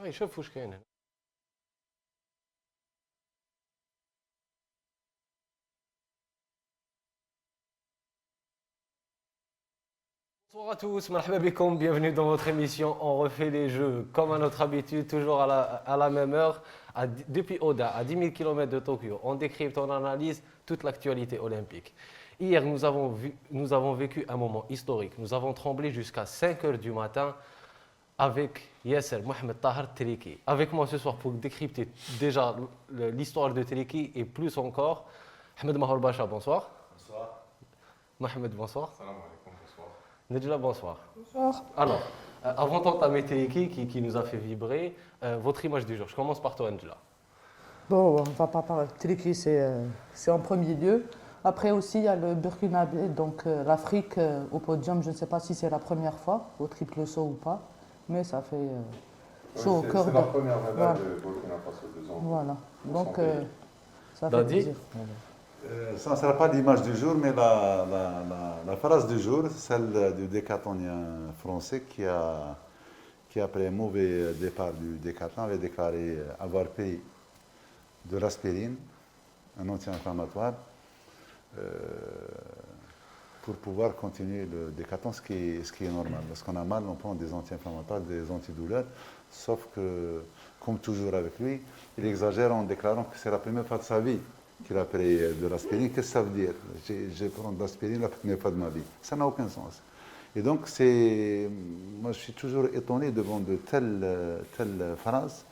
يشوف واش كاين هنا. Bonsoir à tous, marhaba bikoum, bienvenue dans votre émission. On refait les jeux comme à notre habitude, toujours à la même heure, depuis Oda, à 10 000 km de Tokyo. On décrypte, on analyse toute l'actualité olympique. Hier, nous avons vécu un moment historique. Nous avons tremblé jusqu'à 5 heures du matin avec Yasser Mohamed Tahar Teriki. Avec moi ce soir pour décrypter déjà l'histoire de Teriki et plus encore, Ahmed Mahor Bacha, bonsoir. Bonsoir. Mohamed, bonsoir. Salam alaikum, bonsoir. Nedjla, bonsoir. Bonsoir. Alors, avant d'entamer Teriki qui nous a fait vibrer, votre image du jour. Je commence par toi, Nedjla. Bon, on va pas parler. Triki, c'est en premier lieu. Après aussi, il y a le Burkinabé, donc l'Afrique au podium. Je ne sais pas si c'est la première fois, au triple saut ou pas, mais ça fait chaud au cœur. C'est la première médaille de Burkina Faso 2 ans. Voilà, donc ça fait Dadi. plaisir. Ça ne sera pas l'image du jour, mais la phrase du jour, celle du décathlonien français qui après un mauvais départ du décathlon, avait déclaré avoir pris de l'aspirine, un anti-inflammatoire, pour pouvoir continuer le décathlon, ce qui est normal. Lorsqu'on a mal, on prend des anti-inflammatoires, des antidouleurs, sauf que, comme toujours avec lui, il exagère en déclarant que c'est la première fois de sa vie qu'il a pris de l'aspirine. Qu'est-ce que ça veut dire? Je prends de l'aspirine la première fois de ma vie. Ça n'a aucun sens. Et donc, moi je suis toujours étonné devant de telles phrases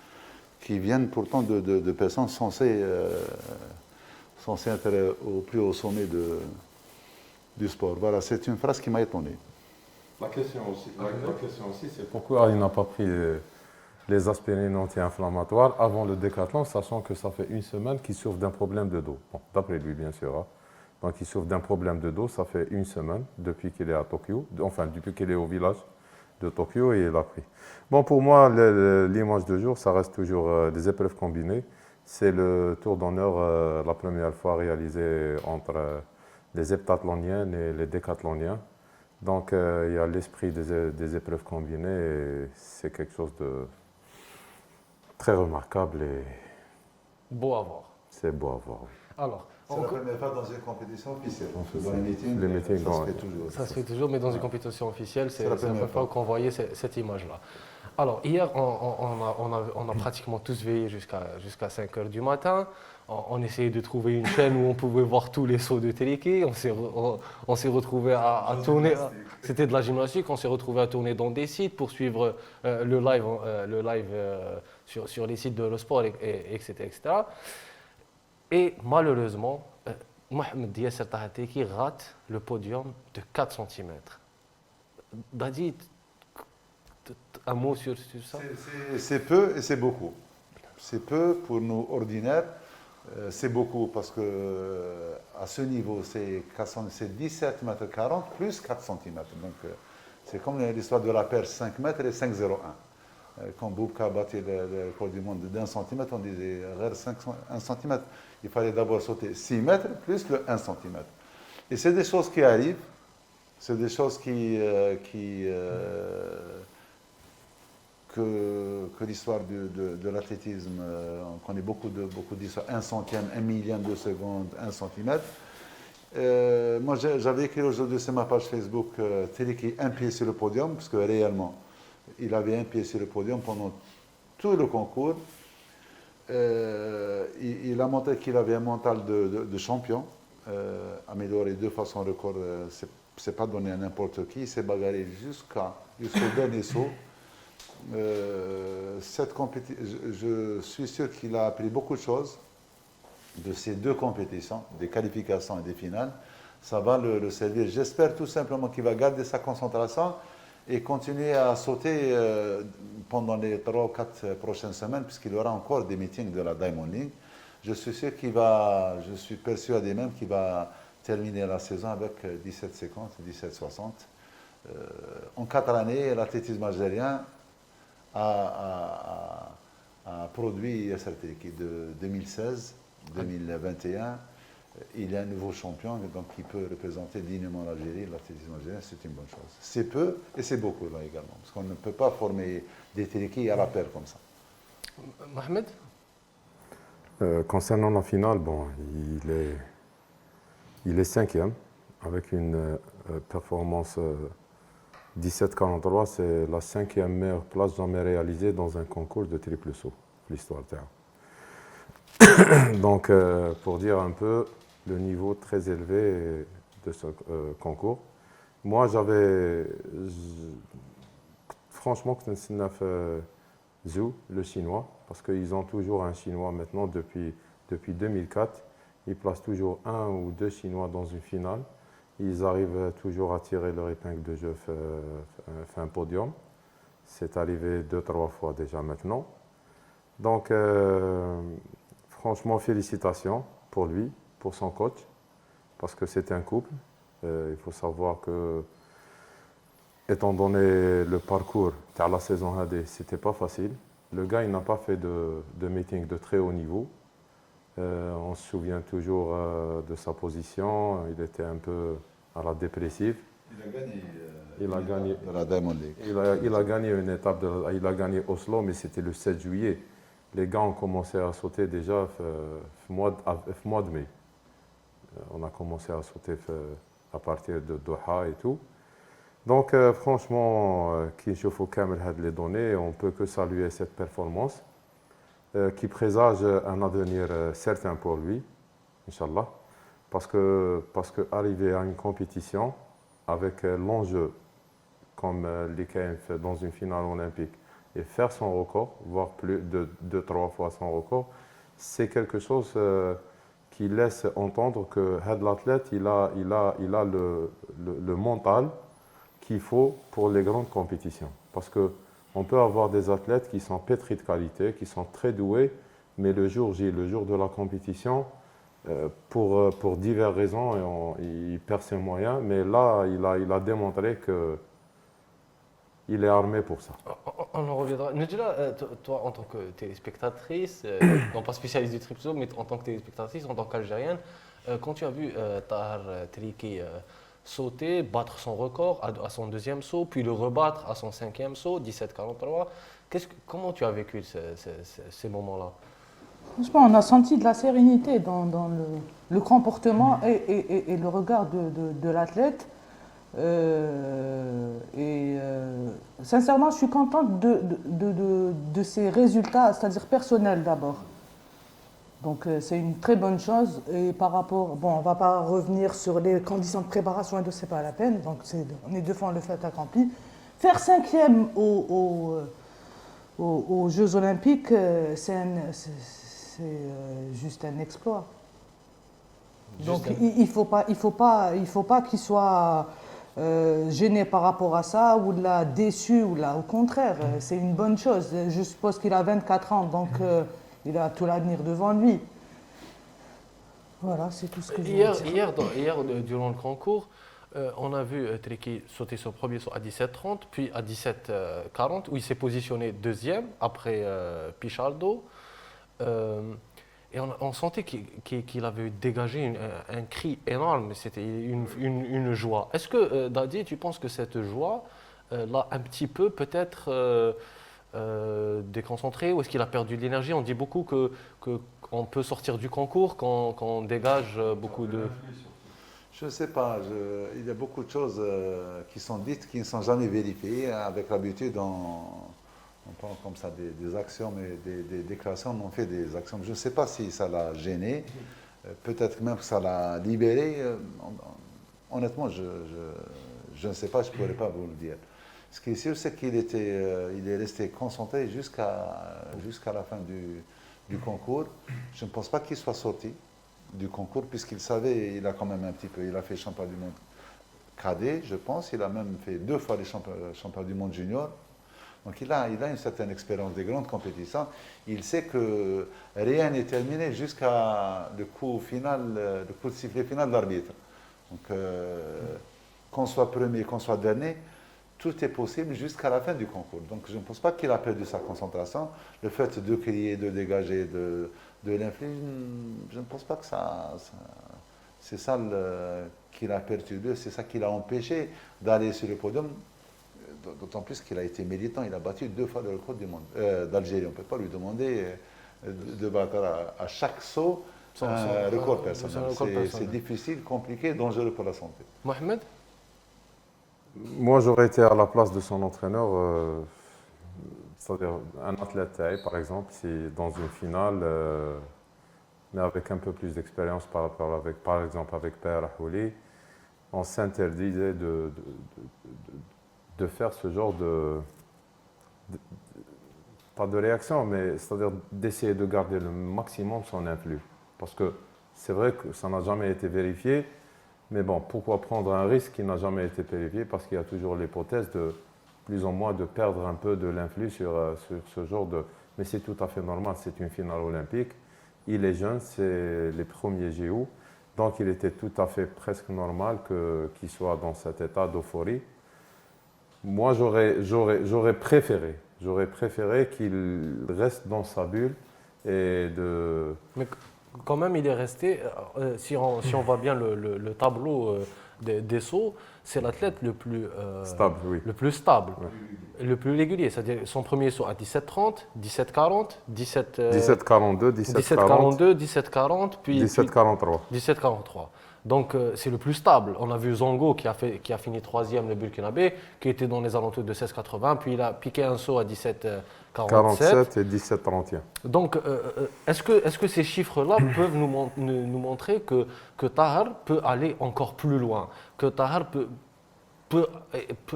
qui viennent pourtant de personnes censées être au plus haut sommet du sport. Voilà, c'est une phrase qui m'a étonné. La question aussi, c'est pourquoi il n'a pas pris les aspirines anti-inflammatoires avant le décathlon, sachant que ça fait une semaine qu'il souffre d'un problème de dos. Bon, d'après lui, bien sûr. Hein. Donc, il souffre d'un problème de dos, ça fait une semaine depuis qu'il est à Tokyo, enfin, depuis qu'il est au village de Tokyo, et il a pris. Bon, pour moi, l'image de jour, ça reste toujours des épreuves combinées. C'est le tour d'honneur, la première fois réalisé entre les heptathloniens et les décathloniens. Donc, il y a l'esprit des épreuves combinées et c'est quelque chose de très remarquable et Beau à voir. c'est beau à voir. Alors, C'est la première fois dans une compétition officielle. Dans ça. les meetings, Les meetings, ça se ouais. fait toujours. ça se fait toujours, mais dans une compétition officielle, c'est la première fois fois. qu'on voyait cette image-là. Alors, hier, on a pratiquement tous veillé jusqu'à 5 heures du matin. On essayait de trouver une chaîne où on pouvait voir tous les sauts de Teriki. On s'est retrouvé à tourner. C'était de la gymnastique. On s'est retrouvé à tourner dans des sites pour suivre le live sur les sites de l'Eurosport, etc., etc. Et malheureusement, Mohamed Yasser Tahar Teriki rate le podium de 4 cm. Dadi, un mot sur ça? C'est peu et c'est beaucoup. C'est peu pour nous ordinaires, c'est beaucoup parce que à ce niveau, c'est 17 mètres 40 plus 4 cm. Donc c'est comme l'histoire de la perche 5 mètres et 5,01. Quand Boubka a battu le record du monde d'1 cm, on disait 1 cm. Il fallait d'abord sauter 6 mètres plus le 1 cm. Et c'est des choses qui arrivent, c'est des choses que l'histoire de l'athlétisme, on connaît beaucoup d'histoires, 1 centième, 1 millième de seconde, 1 centimètre. Moi, j'avais écrit aujourd'hui sur ma page Facebook Teriki un pied sur le podium, parce que réellement, il avait un pied sur le podium pendant tout le concours. Il a montré qu'il avait un mental de champion, amélioré 2 fois son record, c'est pas donné à n'importe qui, il s'est bagarré jusqu'au dernier saut. Je suis sûr qu'il a appris beaucoup de choses de ces 2 compétitions, des qualifications et des finales. Ça va le servir. J'espère tout simplement qu'il va garder sa concentration et continuer à sauter pendant les 3 ou 4 prochaines semaines, puisqu'il y aura encore des meetings de la Diamond League. Je suis sûr je suis persuadé même qu'il va terminer la saison avec 17,50, 17,60. En 4 années, l'athlétisme algérien a produit Yasser Teriki de 2016, 2021. Il est un nouveau champion, donc il peut représenter dignement l'Algérie, l'athlétisme algérien, c'est une bonne chose. C'est peu et c'est beaucoup là également, parce qu'on ne peut pas former des Teriki à la paire comme ça. Mohamed? Concernant la finale, bon, il est cinquième avec une performance 17,43. C'est la cinquième meilleure place jamais réalisée dans un concours de triple saut, l'histoire de terre. Donc, pour dire un peu le niveau très élevé de ce concours. Moi, franchement, je Zhou, le chinois, parce qu'ils ont toujours un chinois maintenant depuis 2004. Ils placent toujours un ou deux chinois dans une finale. Ils arrivent toujours à tirer leur épingle de jeu, fait un podium. C'est arrivé 2-3 fois déjà maintenant. Donc, franchement, félicitations pour lui, pour son coach, parce que c'est un couple. Il faut savoir que, étant donné le parcours de la saison AD, ce n'était pas facile. Le gars, il n'a pas fait de meeting de très haut niveau. On se souvient toujours de sa position. Il était un peu à la dépressive. Il a gagné de la Diamond League. Il a gagné une étape, il a gagné Oslo, mais c'était le 7 juillet. Les gars ont commencé à sauter déjà mois de mai. On a commencé à sauter à partir de Doha et tout. Donc, franchement, qui chauffe au Kamel les données, on ne peut que saluer cette performance qui présage un avenir certain pour lui, Inch'Allah. Parce que arriver à une compétition avec l'enjeu, comme l'IKF dans une finale olympique, et faire son record, voire plus de 2-3 fois son record, c'est quelque chose qui laisse entendre que l'athlète, il a le mental qu'il faut pour les grandes compétitions. Parce qu'on peut avoir des athlètes qui sont pétris de qualité, qui sont très doués, mais le jour J, le jour de la compétition, pour diverses raisons, il perd ses moyens. Mais là, il a démontré qu'il est armé pour ça. On en reviendra. Nedjla, toi, en tant que téléspectatrice, non pas spécialiste du triple saut, mais en tant que téléspectatrice, en tant qu'Algérienne, quand tu as vu Tahar Triki sauter, battre son record à son deuxième saut, puis le rebattre à son cinquième saut, 17,43, comment tu as vécu ces moments-là? Franchement, on a senti de la sérénité dans le comportement et le regard de l'athlète. Sincèrement, je suis contente de ses résultats, c'est-à-dire personnels d'abord. Donc c'est une très bonne chose. Et par rapport, bon, on ne va pas revenir sur les conditions de préparation, et c'est pas la peine. Donc on est devant le fait accompli. Faire cinquième aux Jeux Olympiques, c'est juste un exploit. Donc il faut pas qu'il soit gêné par rapport à ça, ou là déçu, ou là au contraire, c'est une bonne chose. Je suppose qu'il a 24 ans, donc il a tout l'avenir devant lui. Voilà, c'est tout ce que je veux dire. Hier, durant le concours, on a vu Triki sauter son premier saut à 17,30, puis à 17,40, où il s'est positionné deuxième après Pichardo. Et on sentait qu'il avait dégagé un cri énorme, c'était une joie. Est-ce que, Dadi, tu penses que cette joie l'a un petit peu peut-être déconcentré, ou est-ce qu'il a perdu de l'énergie? On dit beaucoup qu'on peut sortir du concours quand on dégage beaucoup de... Je ne sais pas, il y a beaucoup de choses qui sont dites qui ne sont jamais vérifiées. Avec l'habitude, on parle comme ça des axiomes et des déclarations, on fait des axiomes. Je ne sais pas si ça l'a gêné, peut-être même que ça l'a libéré. Honnêtement, je ne sais pas, je ne pourrais pas vous le dire. Ce qui est sûr, c'est qu'il est resté concentré jusqu'à la fin du concours. Je ne pense pas qu'il soit sorti du concours, puisqu'il savait, il a quand même un petit peu, il a fait champion du monde cadet, je pense, il a même fait 2 fois les champions du monde junior. Donc il a une certaine expérience des grandes compétitions. Il sait que rien n'est terminé jusqu'à le coup de sifflet final de l'arbitre. Donc qu'on soit premier, qu'on soit dernier, tout est possible jusqu'à la fin du concours. Donc je ne pense pas qu'il a perdu sa concentration. Le fait de crier, de dégager, de l'infliger, je ne pense pas que c'est ça qui l'a perturbé, c'est ça qui l'a empêché d'aller sur le podium. d'autant plus qu'il a été militant, il a battu 2 fois le record du monde d'Algérie. On ne peut pas lui demander de battre à chaque saut un record personnel. C'est difficile, compliqué, dangereux pour la santé. Mohamed? Moi, j'aurais été à la place de son entraîneur, c'est-à-dire un athlète, par exemple, si dans une finale, mais avec un peu plus d'expérience par exemple, avec Père Rahouli, on s'interdisait de faire ce genre pas de réaction, mais c'est-à-dire d'essayer de garder le maximum son influx. Parce que c'est vrai que ça n'a jamais été vérifié, mais bon, pourquoi prendre un risque qui n'a jamais été vérifié? Parce qu'il y a toujours l'hypothèse de plus ou moins de perdre un peu de l'influx sur ce genre de... Mais c'est tout à fait normal, c'est une finale olympique. Il est jeune, c'est les premiers JO. Donc il était tout à fait presque normal qu'il soit dans cet état d'euphorie. Moi, j'aurais préféré qu'il reste dans sa bulle et de... Mais quand même, il est resté, si on voit bien le tableau des sauts, c'est l'athlète le plus stable, oui. Le plus stable, Ouais. le plus régulier. C'est-à-dire son premier saut à 17,30, 17,40, 17,42, 17,42, 17,40, puis 17,43. 17,43. Donc c'est le plus stable. On a vu Zongo qui a fini troisième le Burkinabé, qui était dans les alentours de 16,80, puis il a piqué un saut à 17,47. 47 et 17,31. Donc est-ce que ces chiffres-là peuvent nous montrer que Tahar peut aller encore plus loin, que Tahar peut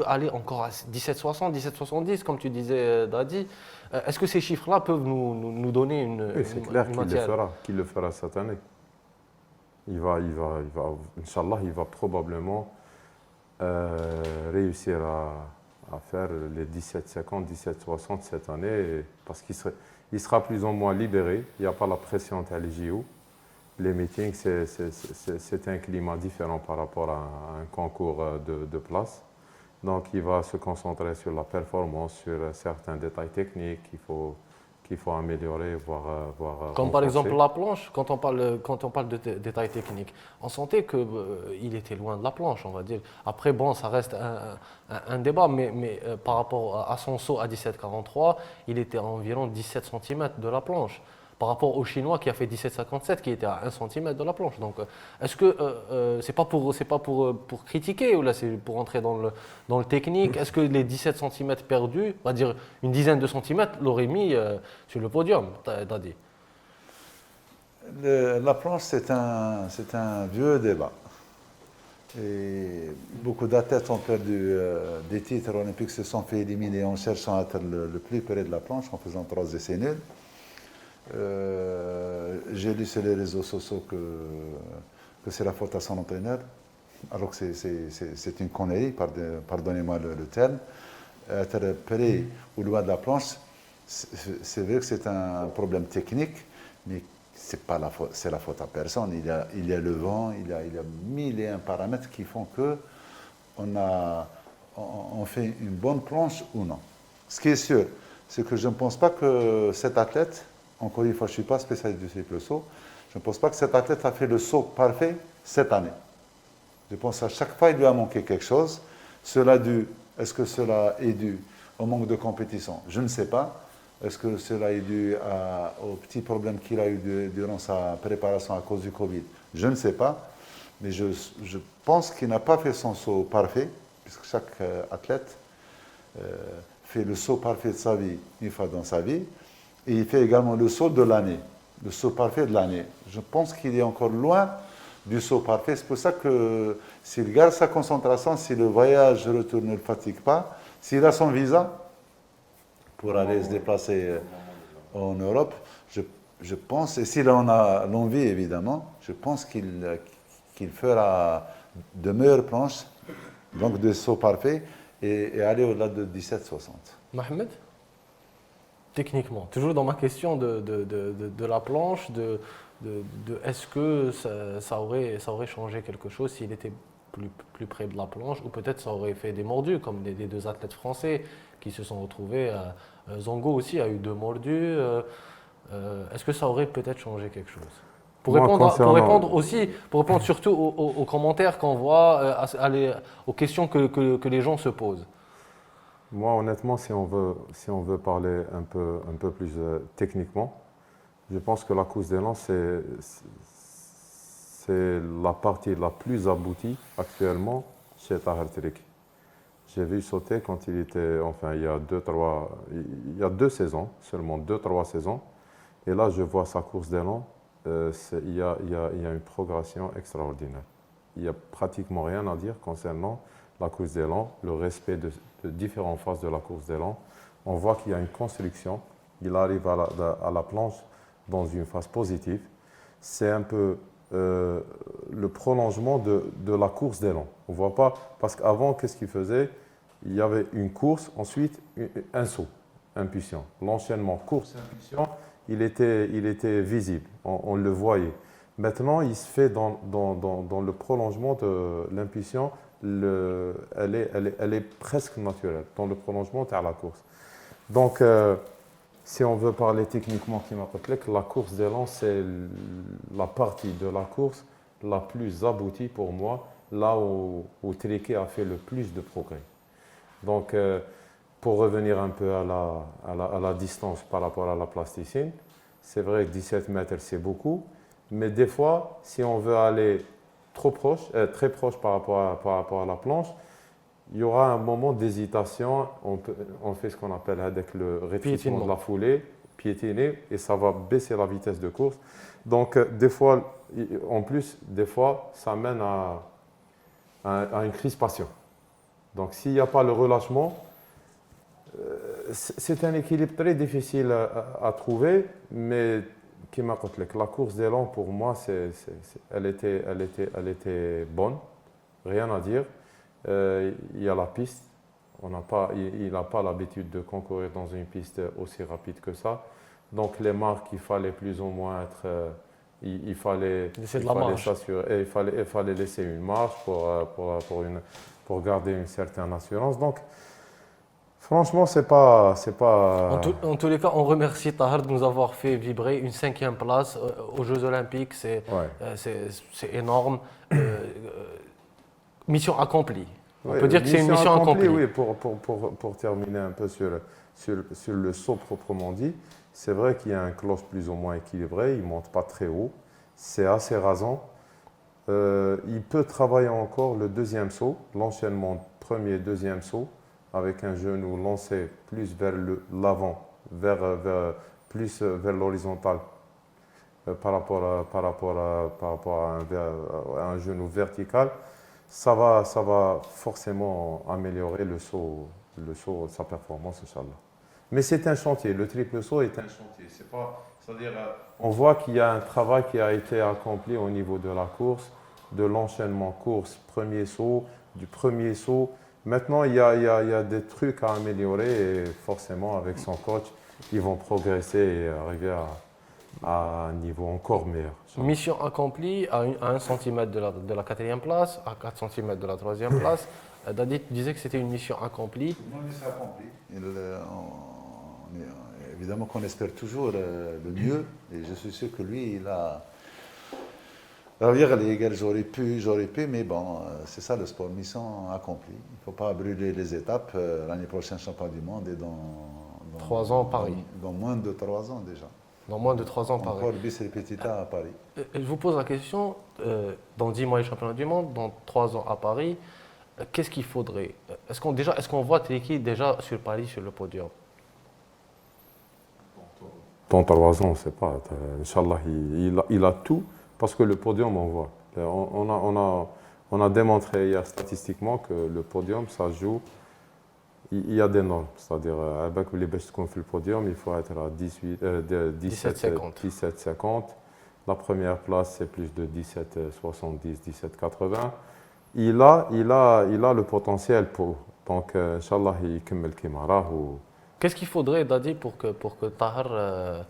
aller encore à 17,60, 17,70, comme tu disais, Dadi. Est-ce que ces chiffres-là peuvent nous donner Oui, c'est clair matière? qu'il le fera cette année. Inch'Allah, il va probablement réussir à faire les 17,50, 17,60 cette année, parce qu'il sera plus ou moins libéré. Il n'y a pas la pression à l'IJO. Les meetings, c'est un climat différent par rapport à un concours de place. Donc, il va se concentrer sur la performance, sur certains détails techniques qu'il faut améliorer, voire Comme par renforcer. exemple la planche, quand on parle de détails techniques, on sentait qu'il était loin de la planche, on va dire. Après, bon, ça reste un débat, mais par rapport à son saut à 17,43, il était à environ 17 cm de la planche. Par rapport au Chinois qui a fait 17,57, qui était à 1 cm de la planche. Donc, est-ce que c'est pas pour critiquer, ou là c'est pour entrer dans le technique? Est-ce que les 17 cm perdus, on va dire une dizaine de centimètres, l'auraient mis sur le podium, Dadi? La planche, c'est un vieux débat. Et beaucoup d'athlètes ont perdu des titres olympiques, se sont fait éliminer en cherchant à être le plus près de la planche, en faisant 3 essais nuls. J'ai lu sur les réseaux sociaux que c'est la faute à son entraîneur, alors que c'est une connerie, pardonnez-moi le terme. Être près ou loin de la planche, c'est vrai que c'est un problème technique, mais c'est la faute à personne. Il y a le vent, il y a 1001 paramètres qui font que on fait une bonne planche ou non. Ce qui est sûr, c'est que je ne pense pas que cet athlète, encore une fois, je ne suis pas spécialiste du triple saut, je ne pense pas que cet athlète a fait le saut parfait cette année. Je pense qu'à chaque fois, il lui a manqué quelque chose. Est-ce que cela est dû au manque de compétition? Je ne sais pas. Est-ce que cela est dû aux petits problèmes qu'il a eu durant sa préparation à cause du Covid? Je ne sais pas. Mais je pense qu'il n'a pas fait son saut parfait, puisque chaque athlète fait le saut parfait de sa vie une fois dans sa vie. Et il fait également le saut de l'année, le saut parfait de l'année. Je pense qu'il est encore loin du saut parfait. C'est pour ça que s'il garde sa concentration, si le voyage retour ne le fatigue pas, s'il a son visa pour aller se déplacer en Europe, je pense, et s'il en a l'envie évidemment, je pense qu'il fera de meilleures planches, donc de sauts parfaits, et aller au-delà de 17,60. Mohamed? Techniquement, toujours dans ma question de la planche, est-ce que ça aurait changé quelque chose s'il était plus près de la planche, ou peut-être ça aurait fait des mordus, comme les 2 athlètes français qui se sont retrouvés. Zongo aussi a eu 2 mordus. Est-ce que ça aurait peut-être changé quelque chose? Pour répondre surtout aux commentaires qu'on voit, aux questions que les gens se posent. Moi, honnêtement, si on veut parler un peu plus techniquement, je pense que la course d'élan, c'est la partie la plus aboutie actuellement chez Tahar Trik. J'ai vu sauter quand il était, enfin, il y a 2 saisons, seulement 2, 3 saisons. Et là, je vois sa course d'élan, il y a une progression extraordinaire. Il n'y a pratiquement rien à dire concernant la course d'élan, le respect de différentes phases de la course d'élan. On voit qu'il y a une construction, il arrive à la planche dans une phase positive. C'est un peu le prolongement de la course d'élan. On ne voit pas, parce qu'avant, qu'est-ce qu'il faisait? Il y avait une course, ensuite un saut, impulsion. L'enchaînement course-impulsion, il était visible, on le voyait. Maintenant, il se fait dans le prolongement de l'impulsion, elle est presque naturelle, dans le prolongement vers la course. Donc, si on veut parler techniquement, la course d'élan, c'est la partie de la course la plus aboutie pour moi, là où Triquet a fait le plus de progrès. Donc, pour revenir un peu à la distance par rapport à la plasticine, c'est vrai que 17 mètres, c'est beaucoup, mais des fois, si on veut aller très proche par rapport à la planche, il y aura un moment d'hésitation, on fait ce qu'on appelle avec le rétrécissement de la foulée, piétiner, et ça va baisser la vitesse de course. Donc, des fois, en plus, des fois, ça mène à une crispation. Donc, s'il n'y a pas le relâchement, c'est un équilibre très difficile à trouver, mais la course d'élan, pour moi, elle était bonne, rien à dire. Il y a la piste, il n'a pas l'habitude de concourir dans une piste aussi rapide que ça. Donc les marques, il fallait plus ou moins être... il fallait s'assurer, il fallait laisser une marge pour garder une certaine assurance. Donc, franchement, c'est pas. En tous les cas, on remercie Tahar de nous avoir fait vibrer une 5e place aux Jeux Olympiques. C'est énorme. Mission accomplie. On peut dire que c'est une mission accomplie. Oui, pour terminer un peu sur le saut proprement dit, c'est vrai qu'il y a un cloche plus ou moins équilibré, il ne monte pas très haut, c'est assez rasant. Il peut travailler encore le deuxième saut, l'enchaînement premier, deuxième saut, avec un genou lancé plus vers l'avant, plus vers l'horizontal par rapport à un genou vertical. Ça va forcément améliorer le saut, sa performance, Inch'Allah. Mais c'est un chantier, le triple saut est un chantier. C'est-à-dire, on voit qu'il y a un travail qui a été accompli au niveau de la course, de l'enchaînement course, premier saut, du premier saut. Maintenant, il y a des trucs à améliorer et forcément, avec son coach, ils vont progresser et arriver à un niveau encore meilleur. Mission accomplie à 1 cm de la 4e place, à 4 cm de la 3e place. Dadi disait que c'était une mission accomplie. Une mission accomplie. Évidemment qu'on espère toujours le mieux et je suis sûr que lui, il a... J'aurais pu, mais bon, c'est ça le sport, mission accomplie. Il ne faut pas brûler les étapes. L'année prochaine, champion du monde est dans 3 ans, Paris. Dans moins de 3 ans déjà. Dans moins de 3 ans, Paris. Encore bis repetita à Paris. Je vous pose la question, dans 10 mois, les championnats du monde, dans 3 ans à Paris, qu'est-ce qu'il faudrait? Est-ce qu'on voit Triquet déjà sur Paris, sur le podium? Dans 3 ans, on ne sait pas. Inch'Allah, il a tout, parce que le podium, on voit. On a démontré hier statistiquement que le podium, ça joue. Il y a des normes, c'est-à-dire, avec les bêches qu'on fait le podium, il faut être à 17,50. La première place, c'est plus de 17,70, 17,80. Il a le potentiel pour. Donc, Inch'Allah, il kemmel Kimara. Qu'est-ce qu'il faudrait, Dadi, pour que Tahar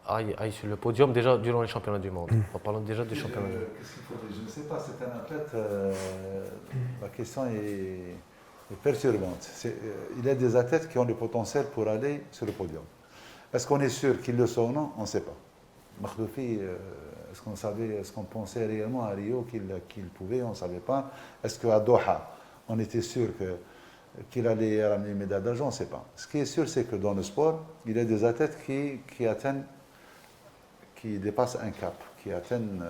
aille sur le podium déjà durant les championnats du monde? En parlant déjà des championnats du monde. Qu'est-ce qu'il faudrait? Je ne sais pas, c'est un athlète. La question est perturbante. Il y a des athlètes qui ont le potentiel pour aller sur le podium. Est-ce qu'on est sûr qu'ils le sont ou non? On ne sait pas. Makhloufi, est-ce qu'on pensait réellement à Rio qu'il pouvait? On ne savait pas. Est-ce qu'à Doha, on était sûr qu'il allait ramener une médaille d'argent, on ne sait pas. Ce qui est sûr, c'est que dans le sport, il y a des athlètes qui dépassent un cap, qui atteignent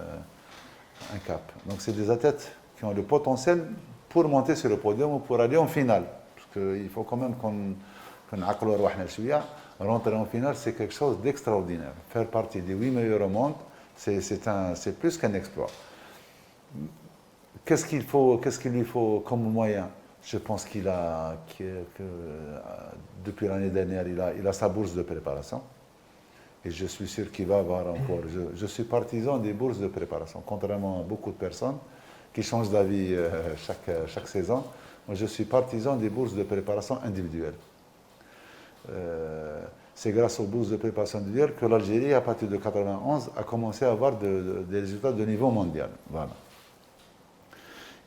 un cap. Donc c'est des athlètes qui ont le potentiel pour monter sur le podium ou pour aller en finale. Parce qu'il faut quand même qu'on rentrer en finale, c'est quelque chose d'extraordinaire. Faire partie des 8 meilleurs au monde, c'est plus qu'un exploit. Qu'est-ce qu'il lui faut comme moyen? Je pense depuis l'année dernière, il a sa bourse de préparation. Et je suis sûr qu'il va avoir encore. Je suis partisan des bourses de préparation. Contrairement à beaucoup de personnes qui changent d'avis chaque saison, moi je suis partisan des bourses de préparation individuelles. C'est grâce aux bourses de préparation individuelles que l'Algérie, à partir de 1991, a commencé à avoir des résultats de niveau mondial. Voilà.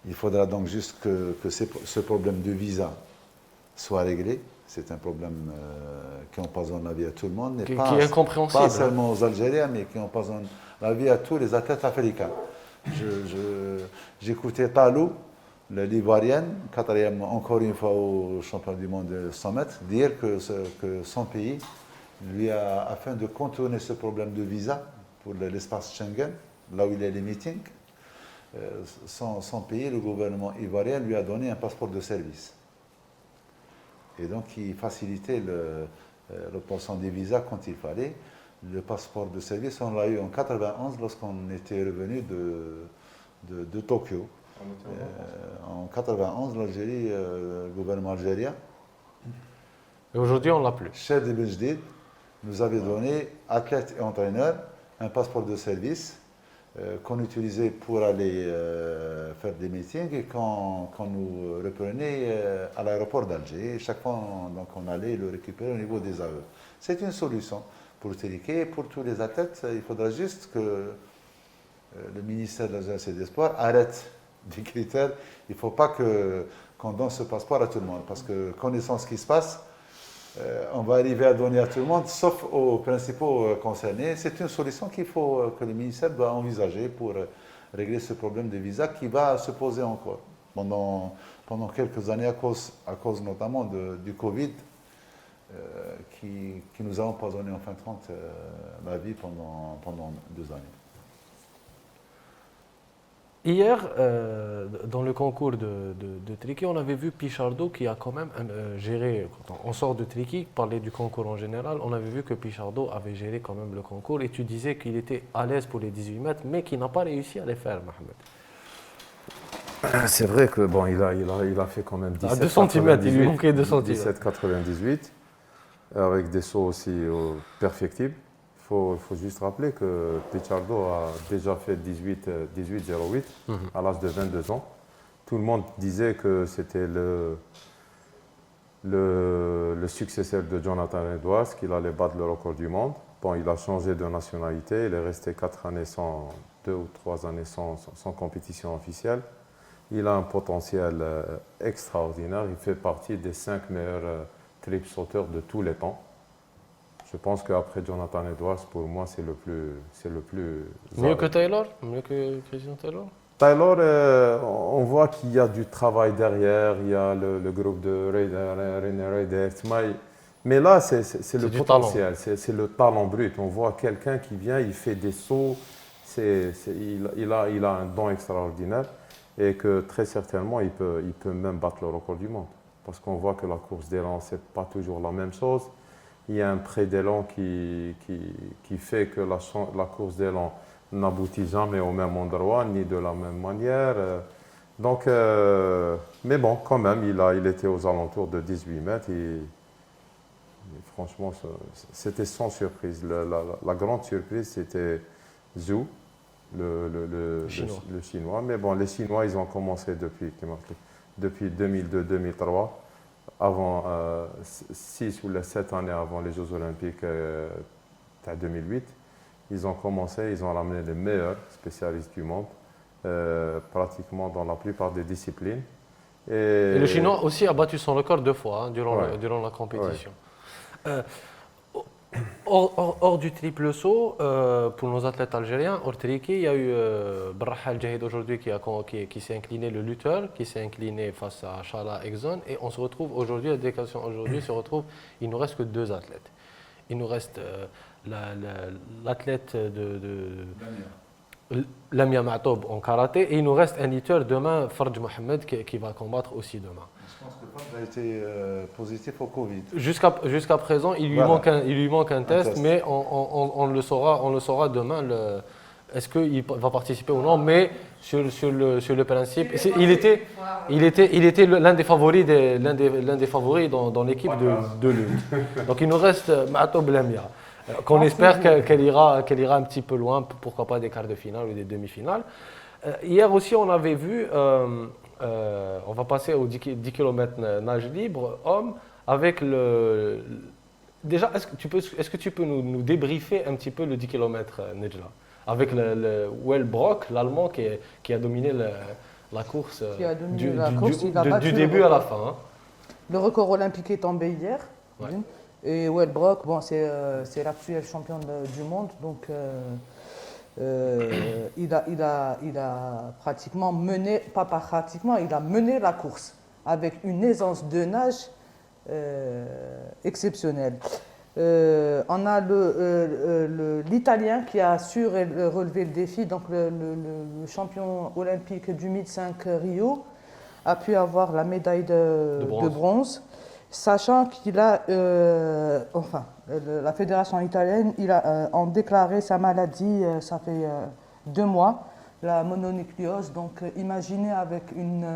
Il faudra donc juste que ce problème de visa soit réglé. C'est un problème qui empoisonne la vie à tout le monde. Qui est incompréhensible. Pas seulement aux Algériens, mais qui empoisonne la vie à tous les athlètes africains. J'écoutais Talou, l'Ivoirienne, quatrième encore une fois au championnat du monde de 100 mètres, dire que son pays, afin de contourner ce problème de visa pour l'espace Schengen, là où il y a les meetings, son pays, le gouvernement ivoirien, lui a donné un passeport de service. Et donc, il facilitait l'obtention des visas quand il fallait. Le passeport de service, on l'a eu en 1991 lorsqu'on était revenu de Tokyo. En 1991, l'Algérie, le gouvernement algérien, Et aujourd'hui, on ne l'a plus. chef de Bejdid, nous avait donné, athlètes et entraîneurs, un passeport de service qu'on utilisait pour aller faire des meetings et qu'on nous reprenait à l'aéroport d'Alger. Chaque fois, on allait le récupérer au niveau des AE. C'est une solution pour Tériquet et pour tous les athlètes. Il faudra juste que le ministère de la Jeunesse et des Sports arrête des critères. Il ne faut pas qu'on donne ce passeport à tout le monde parce que connaissant ce qui se passe, on va arriver à donner à tout le monde, sauf aux principaux concernés. C'est une solution que le ministère doit envisager pour régler ce problème de visa qui va se poser encore pendant quelques années à cause notamment du Covid qui nous a empoisonné en fin de compte la vie pendant 2 années. Hier, dans le concours de Tricky, on avait vu Pichardo qui a quand même géré, quand on sort de Tricky, parler du concours en général, on avait vu que Pichardo avait géré quand même le concours et tu disais qu'il était à l'aise pour les 18 mètres, mais qu'il n'a pas réussi à les faire, Mohamed. C'est vrai que bon, il a fait quand même 17 À 2 cm, il lui manquait 2 cm. 17,98 avec des sauts aussi perfectibles. Il faut juste rappeler que Pichardo a déjà fait 18,08 à l'âge de 22 ans. Tout le monde disait que c'était le successeur de Jonathan Edwards, qu'il allait battre le record du monde. Bon, il a changé de nationalité, il est resté 2 ou 3 années sans compétition officielle. Il a un potentiel extraordinaire, il fait partie des 5 meilleurs triple sauteurs de tous les temps. Je pense qu'après Jonathan Edwards, pour moi, c'est le plus. Mieux que Taylor? Mieux que Christian Taylor? Taylor, on voit qu'il y a du travail derrière, il y a le groupe de René Raider, mais là, c'est le potentiel, c'est le talent brut. On voit quelqu'un qui vient, il fait des sauts, il a un don extraordinaire et que très certainement, il peut même battre le record du monde. Parce qu'on voit que la course d'élan, ce n'est pas toujours la même chose. Il y a un prêt d'élan qui fait que la course d'élan n'aboutit jamais au même endroit, ni de la même manière. Donc, mais bon, quand même, il était aux alentours de 18 mètres. Et franchement, c'était sans surprise. La grande surprise, c'était Zhou, le Chinois. Mais bon, les Chinois, ils ont commencé depuis 2002-2003. Avant 6 ou 7 années avant les Jeux Olympiques en 2008, ils ont commencé, ils ont ramené les meilleurs spécialistes du monde, pratiquement dans la plupart des disciplines. Et le Chinois aussi a battu son record 2 fois durant la compétition. Ouais. hors du triple saut, pour nos athlètes algériens, hors tricky, il y a eu Brahal Jahid aujourd'hui qui s'est incliné, le lutteur, qui s'est incliné face à Shala Exxon. Et on se retrouve aujourd'hui, la délégation aujourd'hui se retrouve, il ne nous reste que 2 athlètes. Il nous reste l'athlète Lamia Ma'toub en karaté et il nous reste un lutteur demain, Farj Mohamed, qui va combattre aussi demain. Je pense que Farj a été positif au Covid. Jusqu'à présent, il lui manque un test, mais on le saura demain. Est-ce qu'il va participer ou non? Mais sur le principe, il était l'un des favoris, l'un des favoris dans l'équipe de lutte. Donc il nous reste Ma'toub Lamia, qu'on espère qu'elle ira un petit peu loin, pourquoi pas des quarts de finale ou des demi-finales. Hier aussi, on avait vu, on va passer aux 10 km nage libre, homme, avec déjà, est-ce que tu peux nous débriefer un petit peu le 10 km Nejla, avec le Well Brock, l'Allemand qui a dominé la course, du début à la fin. Hein. Le record olympique est tombé hier. Ouais. Et Well Brock, bon, c'est l'actuel champion du monde, donc il a pratiquement mené, pas pratiquement, il a mené la course avec une aisance de nage exceptionnelle. On a l'Italien qui a su relever le défi, donc le champion olympique du 1005 Rio a pu avoir la médaille de bronze. Sachant qu'il a, la fédération italienne, il a déclaré sa maladie, ça fait 2 mois, la mononucléose. Donc imaginez avec une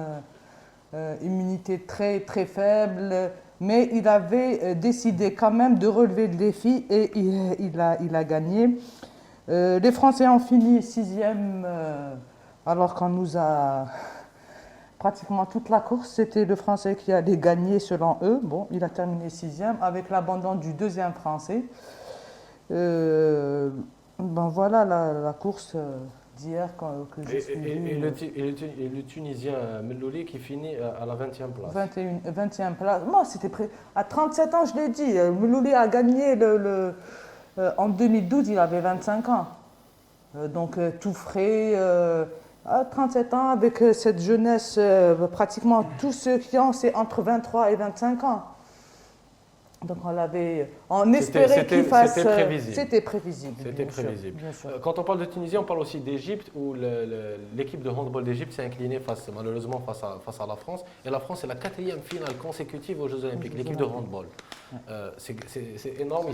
immunité très très faible, mais il avait décidé quand même de relever le défi et il a gagné. Les Français ont fini 6e, alors qu'on nous a... Pratiquement toute la course, c'était le Français qui allait gagner selon eux. Bon, il a terminé 6e avec l'abandon du 2e Français. Voilà la course d'hier que j'ai suivie. Et le Tunisien Mellouli qui finit à la 20e place. 20e place. Moi, c'était à 37 ans, je l'ai dit. Mellouli a gagné en 2012, il avait 25 ans. Donc tout frais. À 37 ans, avec cette jeunesse, pratiquement tous ceux qui ont, c'est entre 23 et 25 ans. Donc on espérait qu'il fasse... C'était prévisible. C'était prévisible. C'était prévisible. Bien sûr. Quand on parle de Tunisie, on parle aussi d'Égypte, où l'équipe de handball d'Égypte s'est inclinée malheureusement face à la France. Et la France est la 4e finale consécutive aux Jeux Olympiques, l'équipe de handball. C'est énorme.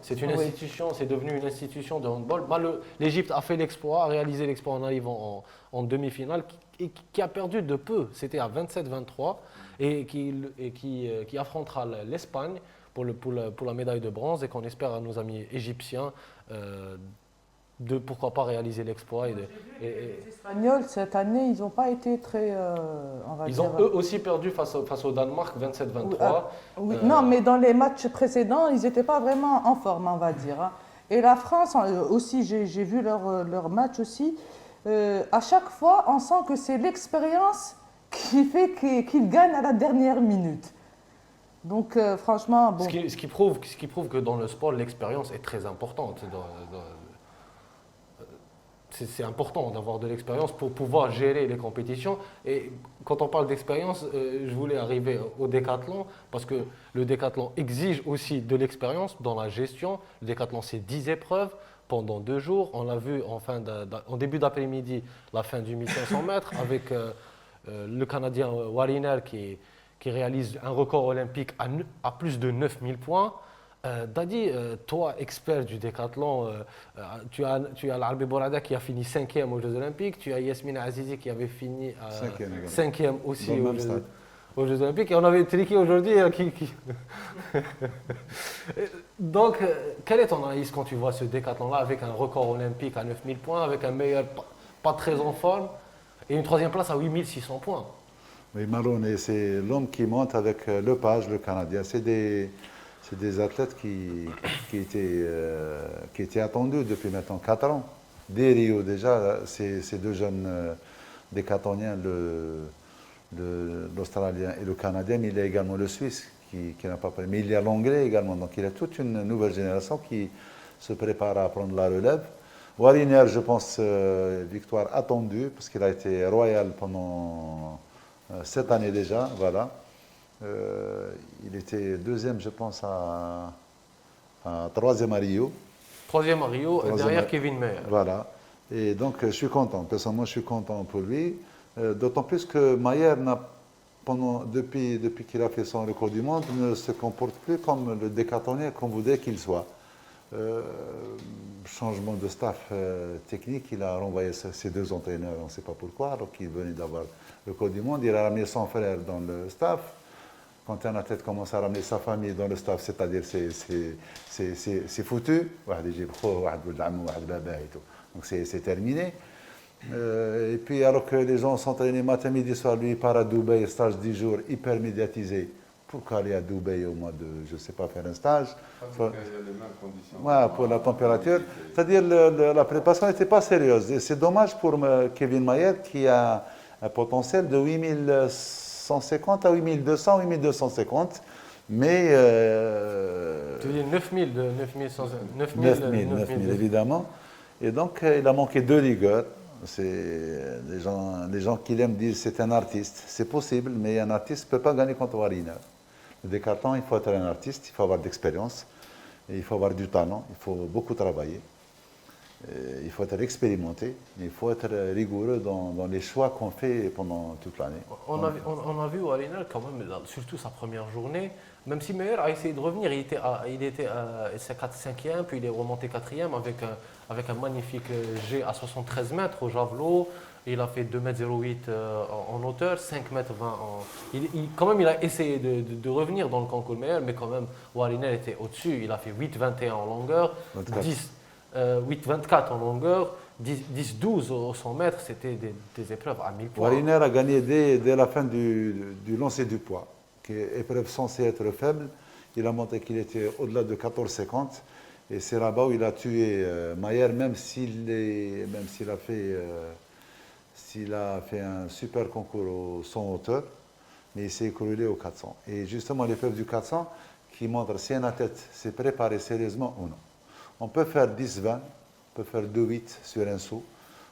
C'est une institution, c'est devenu une institution de handball. L'Égypte a fait l'exploit, a réalisé l'exploit en arrivant en demi-finale, et qui a perdu de peu. C'était à 27-23 et qui affrontera l'Espagne pour la médaille de bronze et qu'on espère à nos amis égyptiens de pourquoi pas réaliser l'exploit. Les Espagnols, cette année, ils n'ont pas été très... ils ont eux aussi perdu face au Danemark 27-23. Oui, non, mais dans les matchs précédents, ils n'étaient pas vraiment en forme, on va dire. Hein. Et la France aussi, j'ai vu leur match aussi. À chaque fois, on sent que c'est l'expérience qui fait qu'ils gagnent à la dernière minute. Donc franchement... Bon. Ce qui prouve que dans le sport, l'expérience est très importante. C'est important d'avoir de l'expérience pour pouvoir gérer les compétitions. Et quand on parle d'expérience, je voulais arriver au décathlon parce que le décathlon exige aussi de l'expérience dans la gestion. Le décathlon, c'est 10 épreuves pendant 2 jours. On l'a vu en début d'après-midi, la fin du 1500 mètres avec le Canadien Wariner qui réalise un record olympique à plus de 9000 points. Dadi, toi, expert du décathlon, tu as l'Arbi Bourada qui a fini 5e aux Jeux Olympiques, tu as Yasmine Azizi qui avait fini 5e aussi aux Jeux Olympiques, et on avait Triki aujourd'hui Donc, quelle est ton analyse quand tu vois ce décathlon-là avec un record olympique à 9000 points, avec un meilleur pas très en forme, et une 3e place à 8600 points? Oui, Maroun, c'est l'homme qui monte avec Lepage, le Canadien. C'est des athlètes qui étaient attendus depuis maintenant 4 ans. Dès Rio, déjà, ces 2 jeunes décathloniens, l'Australien et le Canadien, mais il y a également le Suisse qui n'a pas pris. Mais il y a l'anglais également, donc il y a toute une nouvelle génération qui se prépare à prendre la relève. Wariner, je pense, victoire attendue, parce qu'il a été royal pendant 7 années déjà, voilà. Il était deuxième, je pense, à troisième à Rio. Troisième à Rio, derrière Kevin Mayer. Voilà. Et donc, je suis content. Personnellement, je suis content pour lui. D'autant plus que Mayer, depuis qu'il a fait son record du monde, ne se comporte plus comme le décathlonien qu'on voudrait qu'il soit. Changement de staff technique, il a renvoyé ses 2 entraîneurs, on ne sait pas pourquoi, alors qu'il venait d'avoir le record du monde. Il a ramené son frère dans le staff. Quand un athlète commence à ramener sa famille dans le staff, c'est-à-dire c'est foutu. Donc c'est terminé. Et puis alors que les gens s'entraînaient matin, midi, soir, lui il part à Dubaï, stage 10 jours, hyper médiatisé. Pourquoi aller à Dubaï au mois de, je ne sais pas, faire un stage Parce qu'il y a les mêmes conditions. Ouais, pour la température. C'est-à-dire la préparation n'était pas sérieuse. Et c'est dommage pour Kevin Mayer qui a un potentiel de 8150 à 8200, 8250. Mais... Tu veux dire 9000, 9000 évidemment. Et donc il a manqué 2 rigueurs. Les gens qui l'aiment disent c'est un artiste. C'est possible, mais un artiste ne peut pas gagner contre Wariner. Le décathlon, il faut être un artiste, il faut avoir de l'expérience, il faut avoir du talent, il faut beaucoup travailler, il faut être expérimenté, il faut être rigoureux dans les choix qu'on fait pendant toute l'année. On a vu Wariner quand même, surtout sa première journée, même si Meyer a essayé de revenir, il était à 5e, puis il est remonté 4e avec un magnifique G à 73 mètres au javelot. Il a fait 2,08 m en hauteur, 5,20 m quand même, il a essayé de revenir dans le concours Meyer, mais quand même, Wariner était au-dessus. Il a fait 8,21 en longueur, 8,24 en longueur, 10,12 au 100 mètres. C'était des épreuves à 1000 points. Wariner a gagné dès la fin du lancer du poids, qui est épreuve censée être faible. Il a montré qu'il était au-delà de 14,50. Et c'est là-bas où il a tué Mayer, même s'il a fait un super concours au 100 hauteur, mais il s'est écroulé au 400. Et justement, l'épreuve du 400 qui montre si un athlète s'est préparé sérieusement ou non. On peut faire 10-20, on peut faire 2-8 sur un saut,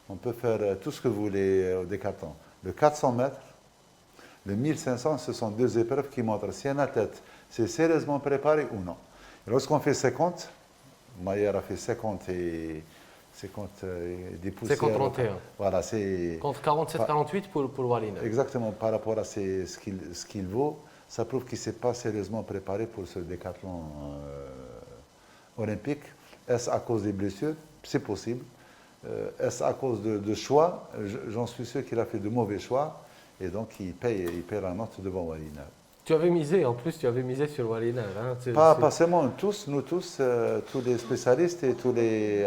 on peut faire tout ce que vous voulez au décathlon. Le 400 mètres, le 1500, ce sont 2 épreuves qui montrent si un athlète s'est sérieusement préparé ou non. Et lorsqu'on fait 50, Mayer a fait 50 et des poussières. 50-31. Voilà, c'est... Contre 47-48 pour Wariner. Exactement, par rapport à ce qu'il vaut, ça prouve qu'il ne s'est pas sérieusement préparé pour ce décathlon olympique. Est-ce à cause des blessures? C'est possible. Est-ce à cause de choix? J'en suis sûr qu'il a fait de mauvais choix. Et donc, il paye la note devant Wariner. Tu avais misé sur Wariner. Hein, pas seulement nous tous, tous les spécialistes et tous les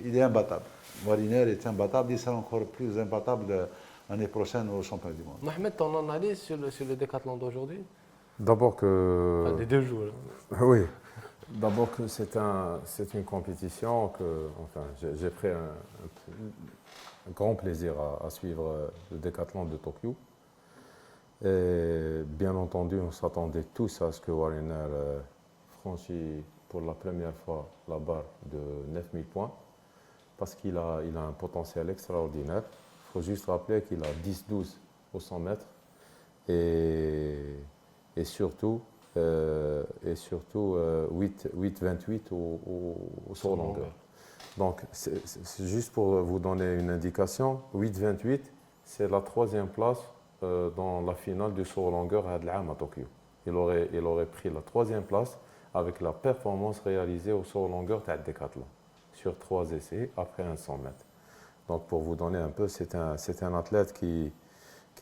il est imbattable. Wariner est imbattable, il sera encore plus imbattable l'année prochaine au championnat du monde. Mohamed, ton analyse sur le décathlon d'aujourd'hui? D'abord que... Enfin, des 2 jours. Là. Oui. D'abord que c'est une compétition que... Enfin, j'ai pris un grand plaisir à suivre le décathlon de Tokyo. Et bien entendu, on s'attendait tous à ce que Wariner franchisse pour la première fois la barre de 9000 points parce qu'il a un potentiel extraordinaire. Il faut juste rappeler qu'il a 10-12 au 100 mètres et surtout 8-28 au saut en longueur. Donc, c'est juste pour vous donner une indication, 8-28, c'est la 3e place dans la finale du saut en longueur à Tokyo. Il aurait pris la 3e place avec la performance réalisée au saut en longueur de décathlon sur 3 essais après un 100 mètres. Donc pour vous donner un peu, c'est un athlète qui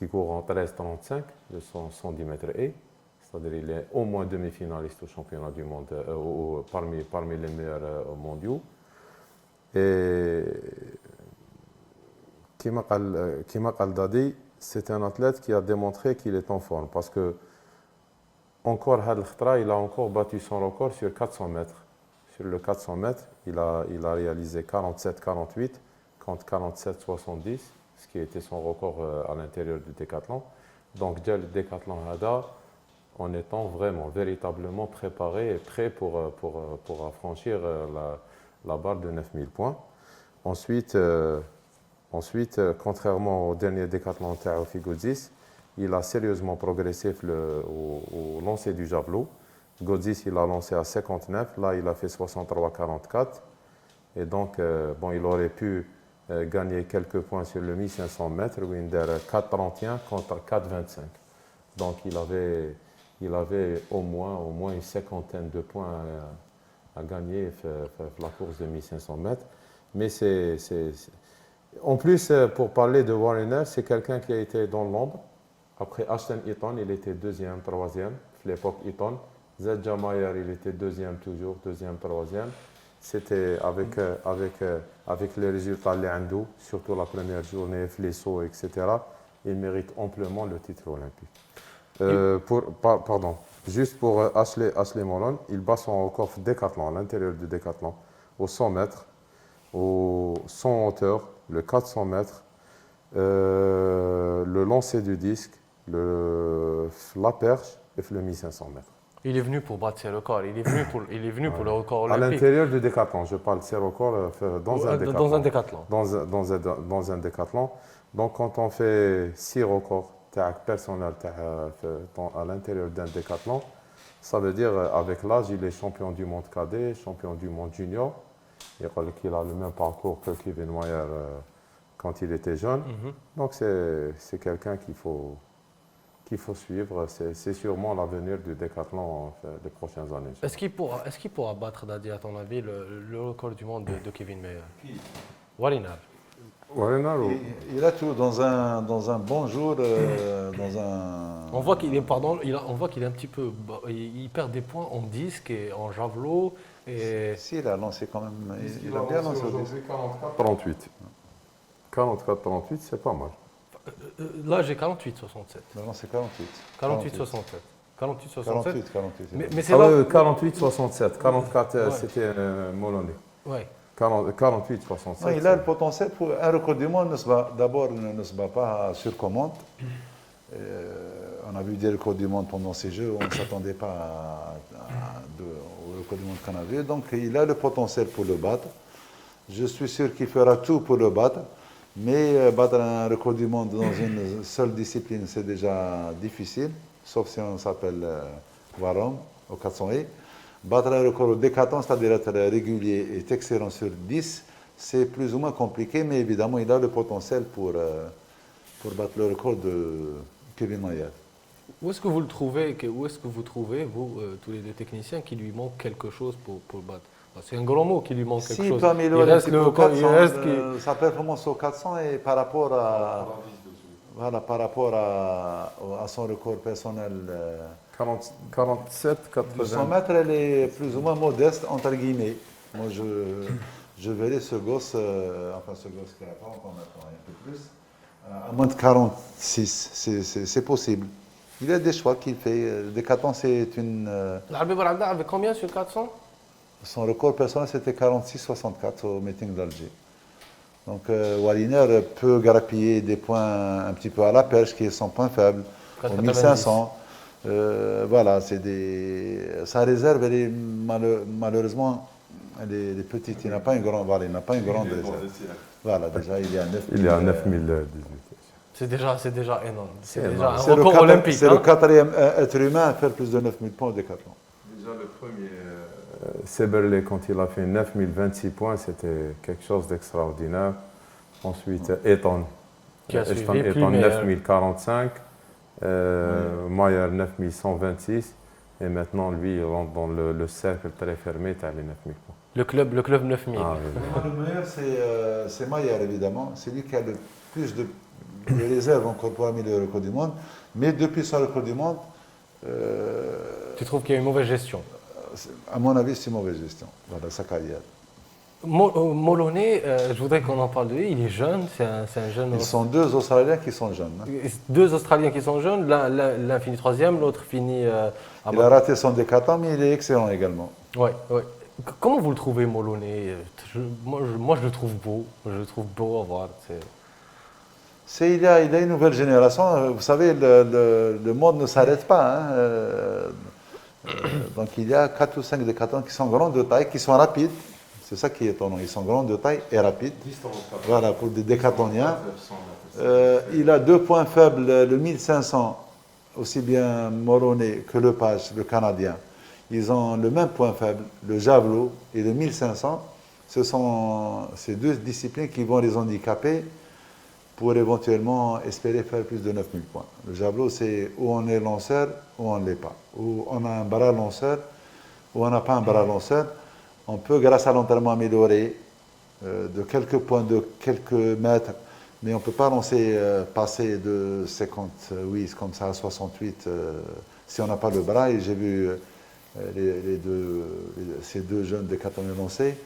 court en 13,35 de son 110 mètres et, c'est-à-dire il est au moins demi-finaliste au championnat du monde, parmi les meilleurs mondiaux. Et Kima Dadi, c'est un athlète qui a démontré qu'il est en forme parce que encore il a encore battu son record sur 400 mètres. Sur le 400 mètres, il a réalisé 47-48 contre 47-70, ce qui était son record à l'intérieur du décathlon. Donc, le décathlon Hada, en étant vraiment, véritablement préparé et prêt pour affranchir la barre de 9000 points. Ensuite, contrairement au dernier décathlon Taoufiq Godzis, il a sérieusement progressé au lancer du javelot. Godzis, il a lancé à 59, là il a fait 63,44. Et donc, il aurait pu gagner quelques points sur le 1500 mètres, où il a 4,31 contre 4,25. Donc il avait au moins une cinquantaine de points à gagner la course de 1500 mètres. Mais en plus, pour parler de Wariner, c'est quelqu'un qui a été dans l'ombre. Après Ashton Eaton, il était deuxième, troisième, à l'époque Eaton. Zed Jamayer, il était deuxième toujours, deuxième, troisième. C'était avec les résultats Leandou, surtout la première journée, les sauts, etc. Il mérite amplement le titre olympique. Juste pour Ashley Molon, il bat son record décathlon, à l'intérieur du décathlon, au 100 mètres, au 100 en hauteur, le 400 mètres, le lancer du disque, la perche et le 1500 mètres. Il est venu pour battre ses records, il est venu pour le record À olympique. l'intérieur du décathlon, je parle de ses records dans un décathlon. Dans un décathlon. Donc quand on fait 6 records personnels à l'intérieur d'un décathlon, ça veut dire avec l'âge, il est champion du monde cadet, champion du monde junior. Il a le même parcours que Kevin Mayer quand il était jeune. Donc c'est quelqu'un qu'il faut suivre. C'est sûrement l'avenir du décathlon des prochaines années. Est-ce qu'il pourra battre, Dadi, à ton avis, le record du monde de Kevin Mayer? Qui? Wariner. Il a tout dans un bon jour, dans un... On voit qu'il est, on voit qu'il est un petit peu... Il perd des points en disque et en javelot. Et... Si, il a lancé quand même... Il a bien lancé aujourd'hui 44-38, c'est pas mal. Là, j'ai 48-67. Non, c'est 48. 48-67. 48-67. 48. Mais c'est là... 48-67. 44, c'était Moloney. Ouais. 48-67. Il a le potentiel pour un record du monde. D'abord, ne se bat pas sur commande. On a vu des records du monde pendant ces Jeux. On ne s'attendait pas au record du monde qu'on a vu. Donc, il a le potentiel pour le battre. Je suis sûr qu'il fera tout pour le battre. Mais battre un record du monde dans une seule discipline, c'est déjà difficile. Sauf si on s'appelle Warom, au 400 et. Battre un record au décathlon, c'est-à-dire être régulier et excellent sur 10, c'est plus ou moins compliqué, mais évidemment, il a le potentiel pour battre le record de Kevin Mayer. Où est-ce que vous trouvez, vous, tous les deux techniciens, qu'il lui manque quelque chose pour le battre? C'est un grand mot qu'il lui manque quelque chose. Si peut améliorer un petit peu au 400, qui... sa performance au 400 et par rapport à son record personnel. 47, 80. 100 mètres, elle est plus ou moins modeste, entre guillemets. Moi, je verrais ce gosse, qui n'a pas encore maintenant, un peu plus, à moins de 46. C'est possible. Il y a des choix qu'il fait. Décathlon, c'est une... L'Habib Rada avait combien sur 400? Son record personnel, c'était 46,64 au meeting d'Alger. Donc, Wariner peut grappiller des points un petit peu à la perche, qui est son point faible, au 1500. Voilà, sa réserve, elle est malheureusement, elle est petite. Il n'a pas une grande réserve. Voilà, déjà, il est à 9000. Il est à 9018. C'est déjà énorme. C'est déjà énorme. un record olympique. C'est le quatrième être humain à faire plus de 9000 points au décathlon. Déjà, le premier, Seberle, quand il a fait 9026 points, c'était quelque chose d'extraordinaire. Ensuite, Eton. Qui a suivi Eton 9045. Mayer 9126 et maintenant lui il rentre dans le cercle très fermé à les 9000 points. Le club 9000. Le meilleur c'est Mayer évidemment, c'est lui qui a le plus de réserves encore pour améliorer le record du monde, mais depuis son record du monde... tu trouves qu'il y a une mauvaise gestion? À mon avis c'est une mauvaise gestion, voilà sa carrière. Moloney, je voudrais qu'on en parle de lui. Il est jeune, c'est un jeune. Ils sont deux Australiens qui sont jeunes. Deux Australiens qui sont jeunes. L'un finit troisième, l'autre finit. Il a raté son décathlon, mais il est excellent également. Oui. Comment vous le trouvez, Moloney? Moi, je le trouve beau. Je le trouve beau à voir. Il y a une nouvelle génération. Vous savez, le monde ne s'arrête pas. Hein. Donc il y a 4 ou 5 décathlons qui sont grands de taille, qui sont rapides. C'est ça qui est étonnant. Ils sont grands de taille et rapides. Voilà, pour des décathloniens. Il a 2 points faibles, le 1500, aussi bien Moronnais que Lepage, le Canadien. Ils ont le même point faible, le javelot et le 1500. Ce sont ces 2 disciplines qui vont les handicaper pour éventuellement espérer faire plus de 9000 points. Le javelot, c'est où on est lanceur ou on ne l'est pas. Ou on a un bras lanceur ou on n'a pas un bras lanceur. On peut, grâce à l'entraînement, améliorer de quelques points, de quelques mètres, mais on ne peut pas passer de 58 comme ça à 68 si on n'a pas le bras. Et j'ai vu ces 2 jeunes décathloniens lancer,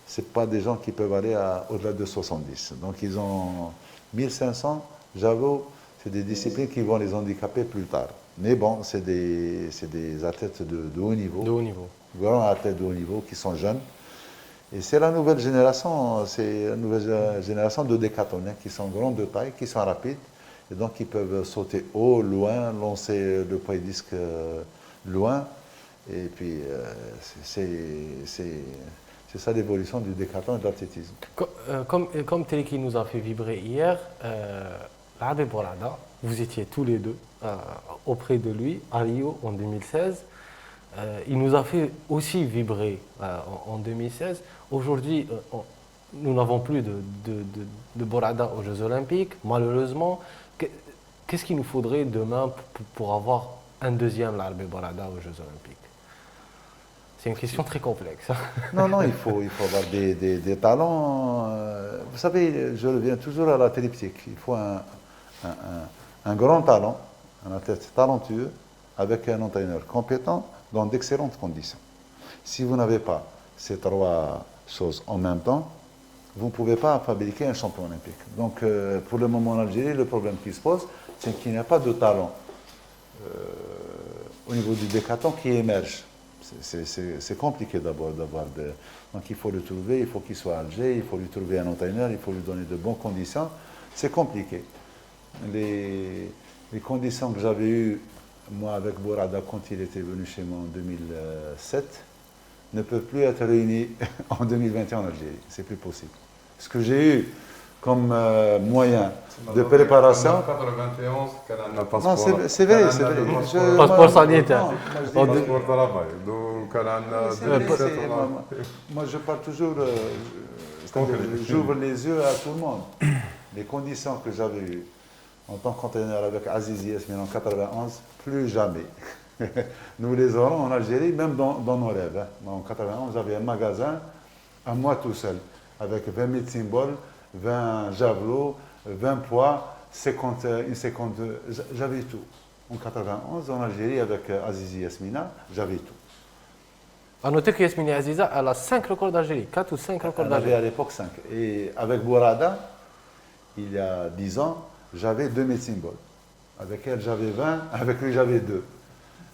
ce n'est pas des gens qui peuvent aller au-delà de 70. Donc ils ont 1500, javelot, c'est des disciplines qui vont les handicaper plus tard. Mais bon, c'est des athlètes de haut niveau. De haut niveau. Grands athlètes de haut niveau qui sont jeunes. Et c'est la nouvelle génération, de décathloniens qui sont grands de taille, qui sont rapides, et donc qui peuvent sauter haut, loin, lancer le poids disque loin. Et puis, c'est ça l'évolution du décathlon et de l'athlétisme. Comme Teleki nous a fait vibrer hier, Habib Bourada, vous étiez tous les deux auprès de lui à Rio en 2016. Il nous a fait aussi vibrer en 2016. Aujourd'hui, nous n'avons plus de Bourada aux Jeux Olympiques, malheureusement. Qu'est-ce qu'il nous faudrait demain pour avoir un deuxième Habib Bourada aux Jeux Olympiques? C'est une question très complexe. Non, il faut avoir des talents. Vous savez, je reviens toujours à la triptyque. Il faut un grand talent, un athlète talentueux, avec un entraîneur compétent dans d'excellentes conditions. Si vous n'avez pas ces 3 choses en même temps, vous ne pouvez pas fabriquer un champion olympique. Donc, pour le moment en Algérie, le problème qui se pose, c'est qu'il n'y a pas de talent au niveau du décathlon qui émerge. C'est compliqué d'abord d'avoir Donc il faut le trouver, il faut qu'il soit à Alger, il faut lui trouver un entraîneur, il faut lui donner de bonnes conditions. C'est compliqué. Les conditions que j'avais eues, moi, avec Bourada, quand il était venu chez moi en 2007, ne peuvent plus être réunies en 2021 en Algérie. C'est plus possible. Ce que j'ai eu comme moyen de préparation. Non, c'est vrai. Passeport sanitaire. Moi, je parle toujours, j'ouvre les yeux à tout le monde. Les conditions que j'avais eues en tant qu'entraîneur avec Azizi Yasmine en 91, plus jamais. Nous les aurons en Algérie, même dans nos rêves. En 91, j'avais un magasin à moi tout seul, avec 20 000 symboles, 20 javelots, 20 poids, 50, j'avais tout. En 91, en Algérie, avec Azizi Yasmina, j'avais tout. A noter que Yasmine Aziza, elle a 5 records d'Algérie, 4 ou 5 records Elle avait d'Algérie. à l'époque 5. Et avec Bourada, il y a 10 ans, j'avais 2000 symboles. Avec elle, j'avais 20, avec lui, j'avais 2.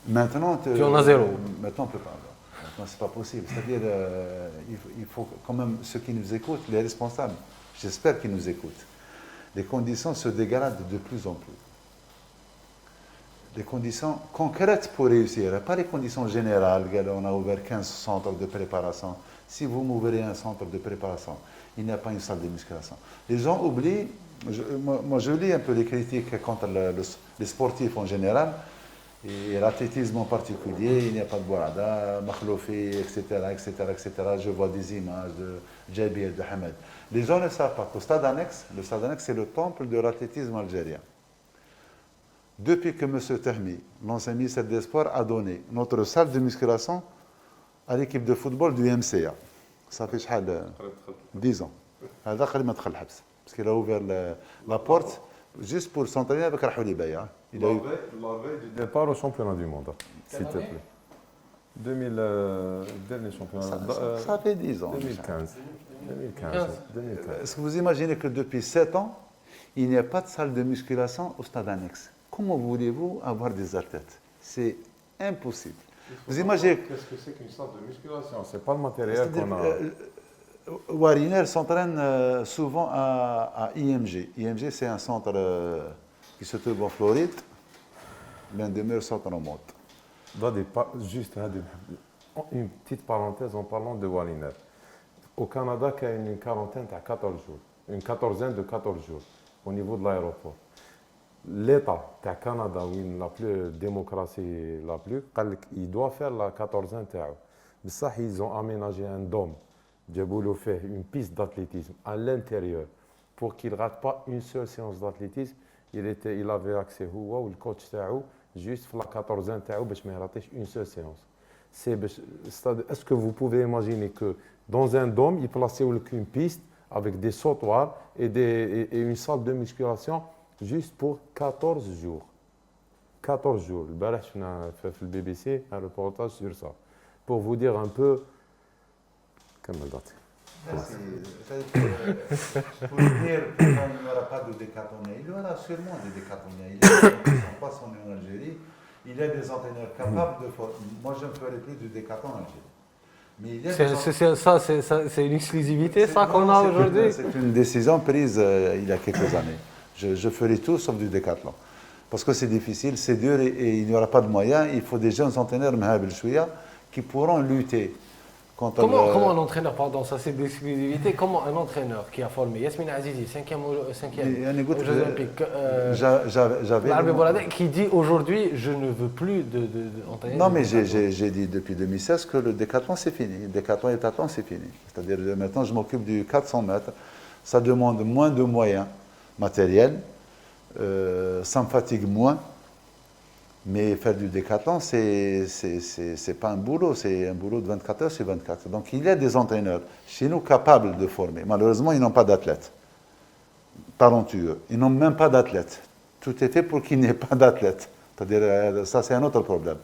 Maintenant, tu en as 0. Maintenant, on ne peut pas. Maintenant, ce n'est pas possible. C'est-à-dire, il faut quand même, ceux qui nous écoutent, les responsables, j'espère qu'ils nous écoutent. Les conditions se dégradent de plus en plus. Les conditions concrètes pour réussir, pas les conditions générales. On a ouvert 15 centres de préparation. Si vous m'ouvrez un centre de préparation, il n'y a pas une salle de musculation. Les gens oublient, moi je lis un peu les critiques contre les sportifs en général, et l'athlétisme en particulier, il n'y a pas de Bourada, Makhloufi, etc., etc., etc. Je vois des images de Djabir, de Hamed. Les gens ne savent pas qu'au stade annexe, le stade annexe, c'est le temple de l'athlétisme algérien. Depuis que M. Tahmi, l'ancien ministre des Sports, a donné notre salle de musculation à l'équipe de football du MCA, ça fait 10 ans. Parce qu'il a ouvert la porte juste pour s'entraîner avec Rahouli Baya. La veille du départ au championnat du monde, s'il te plaît. Dernier championnat. Ça fait 10 ans. 2015. Est-ce que vous imaginez que depuis 7 ans, il n'y a pas de salle de musculation au stade annexe? Comment voulez-vous avoir des athlètes? C'est impossible. Vous imaginez. Qu'est-ce que c'est qu'une salle de musculation? C'est pas le matériel qu'on a. Wariner s'entraîne souvent à IMG. IMG, c'est un centre qui se trouve en Floride, l'un des meilleurs centres au monde. Juste une petite parenthèse en parlant de Wariner. Au Canada, il y a une quarantaine de 14 jours, une quatorzaine de 14 jours au niveau de l'aéroport. L'État du Canada, où il n'a plus démocratie la plus, il doit faire la quatorzaine. Mais ça, ils ont aménagé un dôme. Djaboulou fait une piste d'athlétisme à l'intérieur pour qu'il ne rate pas une seule séance d'athlétisme. Il avait accès au coach تاعو juste pour la quatorzaine تاعو باش ما يراتيش une seule séance. Est-ce que vous pouvez imaginer que dans un dôme, ils plaçaient une piste avec des sautoirs et une salle de musculation juste pour 14 jours. 14 jours. البارح شفنا في الBBC un reportage sur ça. Pour vous dire un peu كمل داتي. Pour dire qu'il n'y aura pas de décathloniens, il y aura sûrement des décathloniens. Il y a des gens qui ne sont pas en Algérie. Il y a des entraîneurs capables de faire. Moi, je ne ferai plus du décathlon en Algérie. Mais il y a C'est une exclusivité, ça, qu'on a aujourd'hui. C'est une décision prise il y a quelques années. Je ferai tout sauf du décathlon. Parce que c'est difficile, c'est dur et il n'y aura pas de moyens. Il faut des jeunes entraîneurs qui pourront lutter. Comment un entraîneur, pardon, ça c'est d'exclusivité, comment un entraîneur qui a formé Yasmine Azizi, 5e Jeux Olympiques, qui dit aujourd'hui je ne veux plus d'entraîner. Non, mais j'ai dit depuis 2016 que le décathlon c'est fini. Le décathlon et décathlon c'est fini. C'est-à-dire maintenant je m'occupe du 400 mètres. Ça demande moins de moyens matériels, ça me fatigue moins. Mais faire du décathlon, c'est pas un boulot, c'est un boulot de 24 heures sur 24. Donc il y a des entraîneurs chez nous capables de former. Malheureusement, ils n'ont pas d'athlètes talentueux. Ils n'ont même pas d'athlètes. Tout est fait pour qu'il n'y ait pas d'athlètes. C'est-à-dire, ça c'est un autre problème.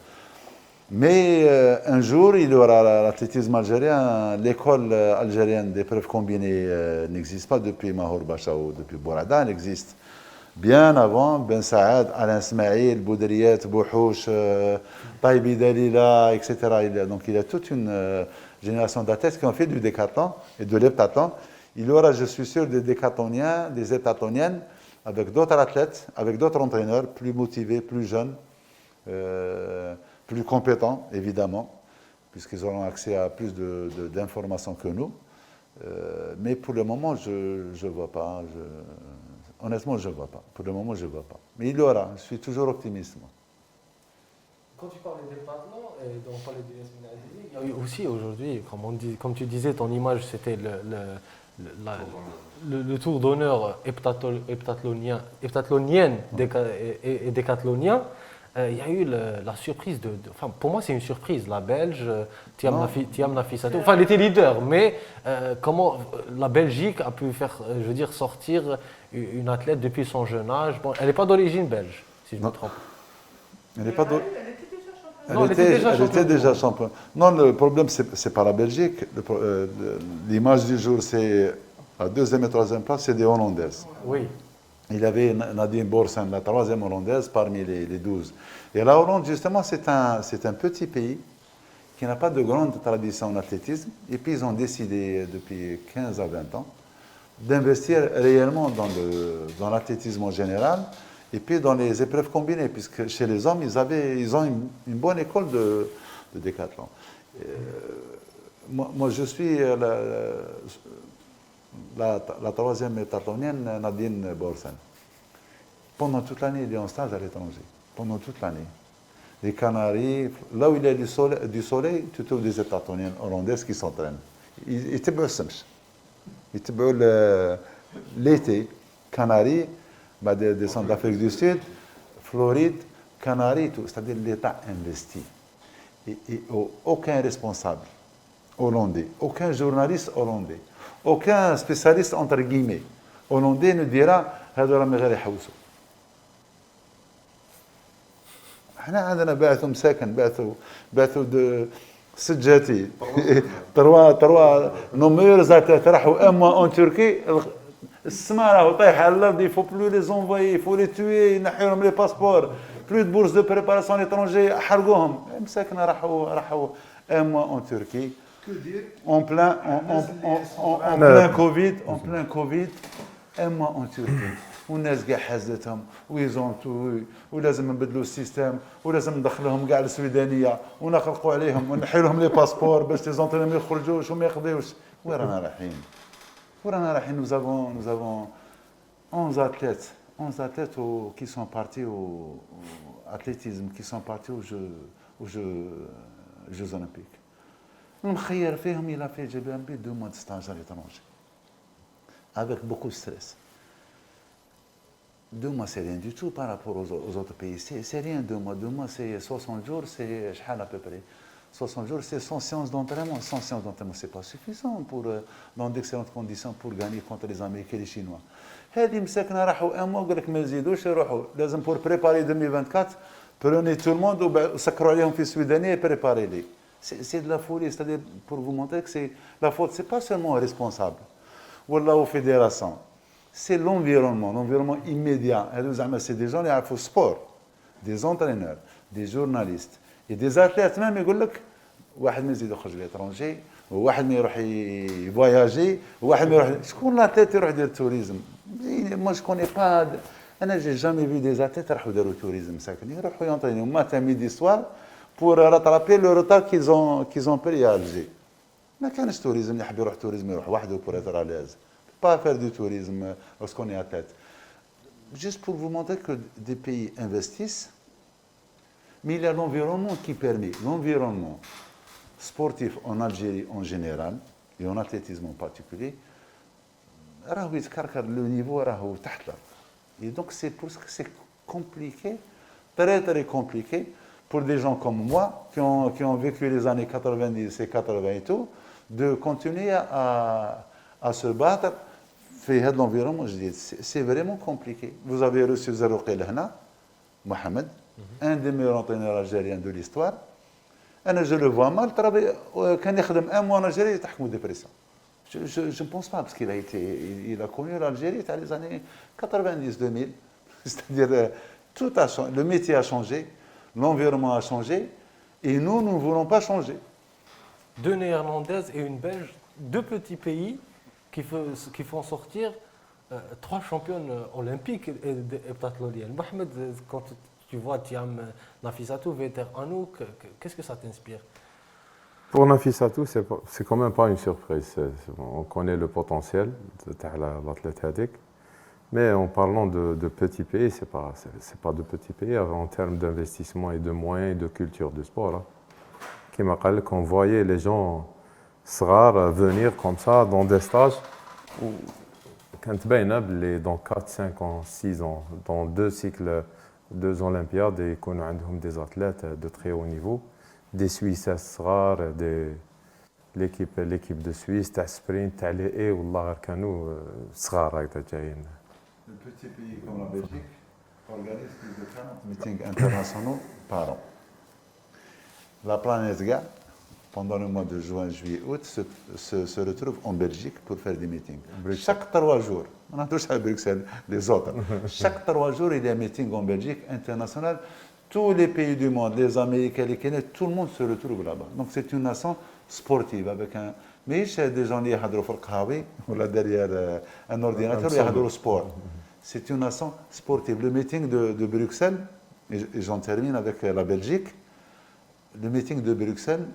Mais un jour, il y aura l'athlétisme algérien. L'école algérienne d'épreuves combinées n'existe pas depuis Mahor Bacha ou depuis Bourada, elle existe. Bien avant, Ben Saad, Alain Smaïl, Boudriet, Bouhouch, Taïbi Dalila, etc. Donc il y a toute une génération d'athlètes qui ont fait du décathlon et de l'heptathlon. Il y aura, je suis sûr, des décathloniens, des heptathloniennes, avec d'autres athlètes, avec d'autres entraîneurs, plus motivés, plus jeunes, plus compétents, évidemment, puisqu'ils auront accès à plus d'informations que nous. Mais pour le moment, je ne vois pas. Honnêtement, je ne vois pas. Pour le moment, je ne vois pas. Mais il y aura. Je suis toujours optimiste. Moi. Quand tu parlais des départements, et on parlait de Yasmine Azizi, il y a eu aussi aujourd'hui, comme tu disais, ton image, c'était le tour d'honneur heptathlonienne et décathlonien. Il y a eu la surprise enfin, pour moi, c'est une surprise. La Belge, Thiam Nafissatou, enfin, elle était leader, mais comment la Belgique a pu faire, je veux dire, sortir une athlète depuis son jeune âge. Bon, elle n'est pas d'origine belge, si je me trompe. Elle n'est pas Elle était déjà championne. Non, le problème, ce n'est pas la Belgique. L'image du jour, c'est la deuxième et troisième place, c'est des Hollandaises. Oui. Il y avait Nadine Borsen, la troisième Hollandaise, parmi les 12. Et la Hollande, justement, c'est un petit pays qui n'a pas de grande tradition en athlétisme. Et puis, ils ont décidé, depuis 15 à 20 ans, d'investir réellement dans l'athlétisme en général et puis dans les épreuves combinées, puisque chez les hommes, ils ont une bonne école de décathlon. Moi, je suis la troisième heptathlonienne, Nadine Borsen. Pendant toute l'année, il est en stage à l'étranger. Pendant toute l'année. Les Canaries, là où il y a du soleil, tu trouves des heptathloniennes hollandaises qui s'entraînent. Ils étaient l'été, Canaries, des centres d'Afrique du Sud, Floride, Canaries, tout. C'est-à-dire l'État investit. Et aucun responsable hollandais, aucun journaliste hollandais, aucun spécialiste entre guillemets hollandais ne dira هذول ما غير يحوسوا. احنا عندنا بعثوا مساكن بعثوا سجاتي تروا نومير زات راحوا اما ان تركي السما راهو طايح على الارض يفو بلو لي زونفوي يفو لي توي نحيهم لي باسبور بلو دو بورس دو بريباراسيون ليترونجي حرقوهم مساكن راحوا اما ان تركي Que dire en plein Covid, un mois en Turquie. والناس كاع حازتهم ويزونتو ولازم نبدلوا السيستم ولازم ندخلهم كاع السويدانيه ونخلقوا عليهم ونحي لهم لي باسبور باش لي زونتري ما يخرجوش وما يقضيوش. وين رانا رايحين nous avons 11 athlètes qui sont partis au athlétisme, qui sont partis aux Jeux Olympiques. مخير فيهم il a fait JBMB 2 mois de stage à l'étranger avec beaucoup de stress. 2 mois, c'est rien du tout par rapport aux autres pays. C'est rien, 2 mois. 2 mois, c'est 60 jours, c'est à peu près. 60 jours, c'est 100 séances d'entraînement. 100 séances d'entraînement, ce n'est pas suffisant dans d'excellentes conditions pour gagner contre les Américains et les Chinois. هذه مسكنا راحوا 1 mois وقال لك ما يزيدوش يروحوا لازم pour préparer 2024 prenez tout le monde وسكروا عليهم في السويدانيه préparez les. C'est de la folie, c'est-à-dire pour vous montrer que c'est la faute, c'est pas seulement un responsable ou la fédération. C'est l'environnement immédiat. C'est des gens qui font sport, des entraîneurs, des journalistes et des athlètes même. Ils disent واحد ما يزيد يخرج l'étranger, واحد ما يروح voyager, واحد ما يروح. شكون l'athlète يروح يدير tourisme? Moi je connais pas. أنا j'ai jamais vu des athlètes راحوا يديروا tourisme ساكن يروحوا ينطينوا matin midi soir pour rattraper le retard qu'ils ont pris à Alger. ما كانش tourisme اللي يحب يروح tourisme يروح وحده pour être à l'aise. Pas faire du tourisme lorsqu'on est à tête. Juste pour vous montrer que des pays investissent, mais il y a l'environnement qui permet. L'environnement sportif en Algérie en général, et en athlétisme en particulier, le niveau est تحت الأرض. Et donc c'est pour ça que c'est compliqué, très très compliqué, pour des gens comme moi, qui ont vécu les années 90 et 80 et tout, de continuer à se battre. في هذا l'environnement جديد. C'est vraiment compliqué. Vous avez reçu Zerouki Lehna, Mohamed, un des meilleurs entraîneurs algériens de l'histoire. أنا je le vois mal. كان يخدم 1 mois en Algérie يتحكموا dépression. Je ne pense pas parce il a connu l'Algérie dans les années 90-2000. C'est-à-dire tout a changé. Le métier a changé, l'environnement a changé, et nous ne voulons pas changer. 2 Néerlandaises et une Belge, 2 petits pays qui font sortir 3 championnes olympiques et heptathloniennes. Mohamed, quand tu vois Thiam Nafisatou, Veter Anouk, qu'est-ce que ça t'inspire? Pour Nafisatou, c'est quand même pas une surprise. On connaît le potentiel de l'athlète Hadik. Mais en parlant de petits pays, c'est pas de petits pays en termes d'investissement et de moyens et de culture du sport. Qui m'a dit qu'on voyait les gens صغار venir comme ça dans des stages où كانت باينه باللي dans 4, 5 ans, 6 ans, dans 2 cycles, 2 olympiades يكونوا عندهم des athlètes de très haut niveau, des Suisses صغار, l'équipe de Suisse تاع sprint تاع لي اي والله غير كانوا صغار هكذا جايين. Un petit pays comme la Belgique organise plus de 40 meetings internationaux par an. La planète GA, pendant le mois de juin, juillet, août, se retrouve en Belgique pour faire des meetings. Chaque 3 jours, on a tous à Bruxelles, les autres. Chaque 3 jours, il y a un meeting en Belgique international. Tous les pays du monde, les Américains, les Canadiens, tout le monde se retrouve là-bas. Donc c'est une nation sportive avec un. Mais c'est des gens qui ont derrière un ordinateur, qui ont le sport. C'est une nation sportive. Le meeting de Bruxelles, et j'en termine avec la Belgique, le meeting de Bruxelles,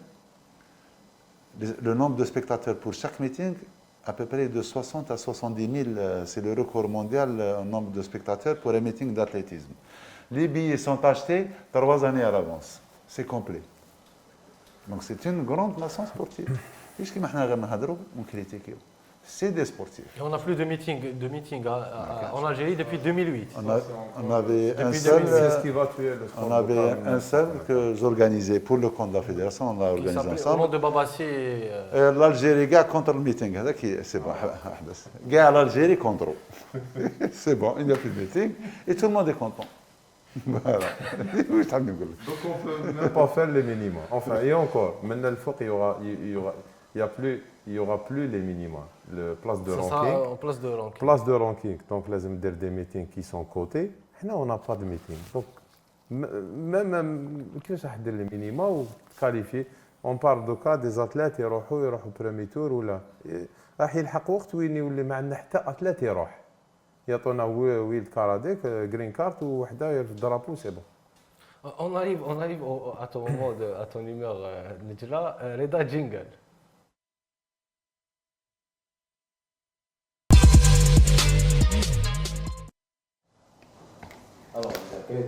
le nombre de spectateurs pour chaque meeting, à peu près de 60 à 70 000, c'est le record mondial en nombre de spectateurs pour un meeting d'athlétisme. Les billets sont achetés 3 années à l'avance. C'est complet. Donc c'est une grande nation sportive. Puisque maintenant, on critique. C'est des sportifs. Et on n'a plus de meeting en Algérie depuis 2008. On avait un seul, que j'organisais pour le compte de la fédération. On l'a organisé ensemble. Au nom de Babassi. L'Algérie gars contre le meeting. C'est bon. Gars l'Algérie contre eux. C'est bon, il n'y a plus de meeting et tout le monde est content. Voilà. Donc on ne peut même pas faire les minima. Enfin, et encore, maintenant le FOC, il y aura plus les minima. Le place de ranking. Ça, en place de ranking. Place de ranking. Donc les des meetings qui sont cotés. Là, on n'a pas de meeting. Donc même qui va faire les minima ou qualifier on parle de cas des athlètes يروحوا premier tour ولا راح يلحق وقت وين يولي ما عندنا حتى اتليت يروح يعطونا ويلد كار هذيك جرين كارت وحده في الدرابو سي بون. On arrive à ton moment, à ton humeur, Nedjla. Reda Jingle.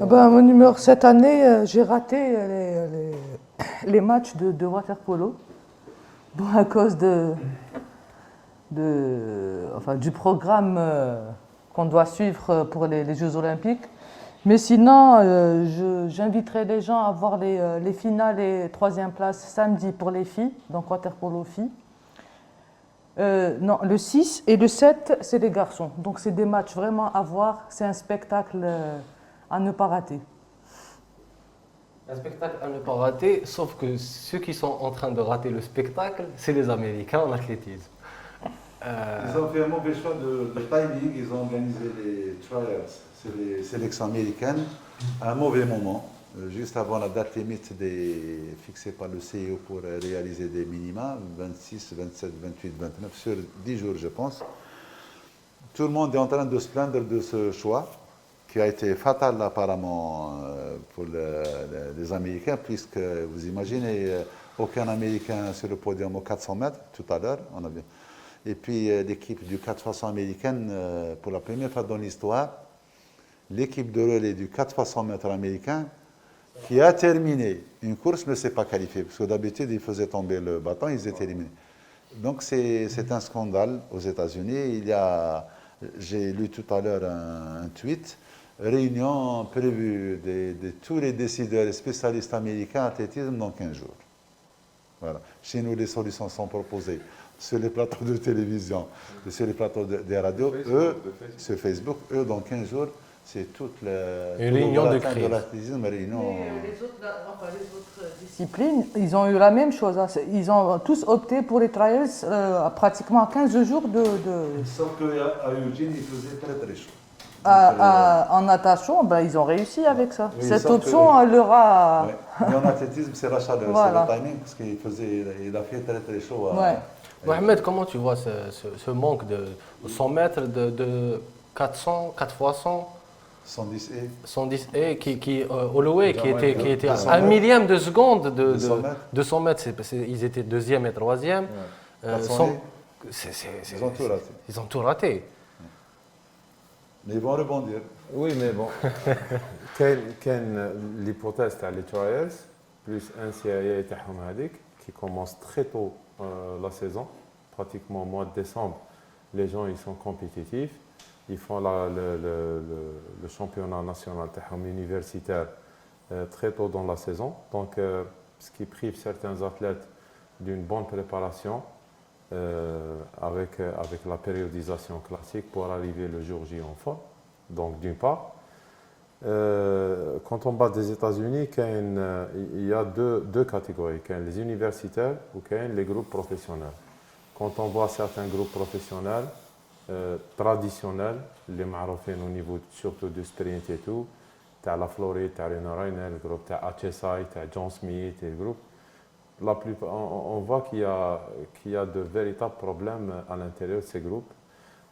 Mon humeur, cette année, j'ai raté les matchs de water polo. Bon, à cause du programme qu'on doit suivre pour les Jeux Olympiques. Mais sinon, j'inviterai les gens à voir les finales et troisième place samedi pour les filles, donc water polo filles. Non, le 6 et le 7, c'est les garçons. Donc c'est des matchs vraiment à voir, c'est un spectacle à ne pas rater. Un spectacle à ne pas rater, sauf que ceux qui sont en train de rater le spectacle, c'est les Américains en athlétisme. Ils ont fait un mauvais choix de timing, ils ont organisé les trials, c'est les sélections américaines, à un mauvais moment, juste avant la date limite fixée par le CIO pour réaliser des minima, 26, 27, 28, 29, sur 10 jours je pense. Tout le monde est en train de se plaindre de ce choix, qui a été fatal apparemment pour les Américains, puisque vous imaginez, aucun Américain sur le podium aux 400 mètres tout à l'heure. Et puis l'équipe du 4x100 américaine, pour la première fois dans l'histoire, l'équipe de relais du 4x100 mètres américain, qui a terminé une course, ne s'est pas qualifiée, parce que d'habitude, ils faisaient tomber le bâton, ils étaient éliminés. Donc c'est un scandale aux États-Unis. J'ai lu tout à l'heure un tweet, réunion prévue de tous les décideurs et spécialistes américains en athlétisme dans 15 jours. Voilà. Chez nous, les solutions sont proposées sur les plateaux de télévision, sur les plateaux des radios. Sur Facebook, dans 15 jours, c'est toute la réunion de crise. Les autres disciplines, ils ont eu la même chose. Hein. Ils ont tous opté pour les trials pratiquement 15 jours de... Sauf qu'à Eugene, il faisait très très chaud. En natation, ils ont réussi avec ça. Oui, cette option, elle leur a... Ouais. Mais en athlétisme, c'est la chaleur, voilà. C'est le timing, parce qu'il a fait très très chaud. Ouais. Mohamed, comment tu vois ce manque de 100 mètres, de 400, 4 x 100 110 et 110 et Holloway qui était à un millième de seconde de 100 mètres. Ils étaient deuxième et troisième. Ouais. Ils ont tout raté. Ils ont tout raté. Mais ils vont rebondir. Oui, mais bon. L'hypothèse تاع les trials plus un CIA تاعهم هذيك qui commence très tôt la saison, pratiquement au mois de décembre. Les gens ils sont compétitifs, ils font le championnat national تاعهم universitaire très tôt dans la saison. Donc ce qui prive certains athlètes d'une bonne préparation avec la périodisation classique pour arriver le jour J en forme. Donc d'une part, quand on bat des États-Unis, il y a deux catégories, les universitaires ou les groupes professionnels. Quand on voit certains groupes professionnels traditionnels, les maroufins au niveau surtout du sprint et tout, t'as la Floride, t'as Rena Reiner, le groupe t'as HSI, t'as John Smith et le groupe. La plupart, on voit qu'il y a de véritables problèmes à l'intérieur de ces groupes.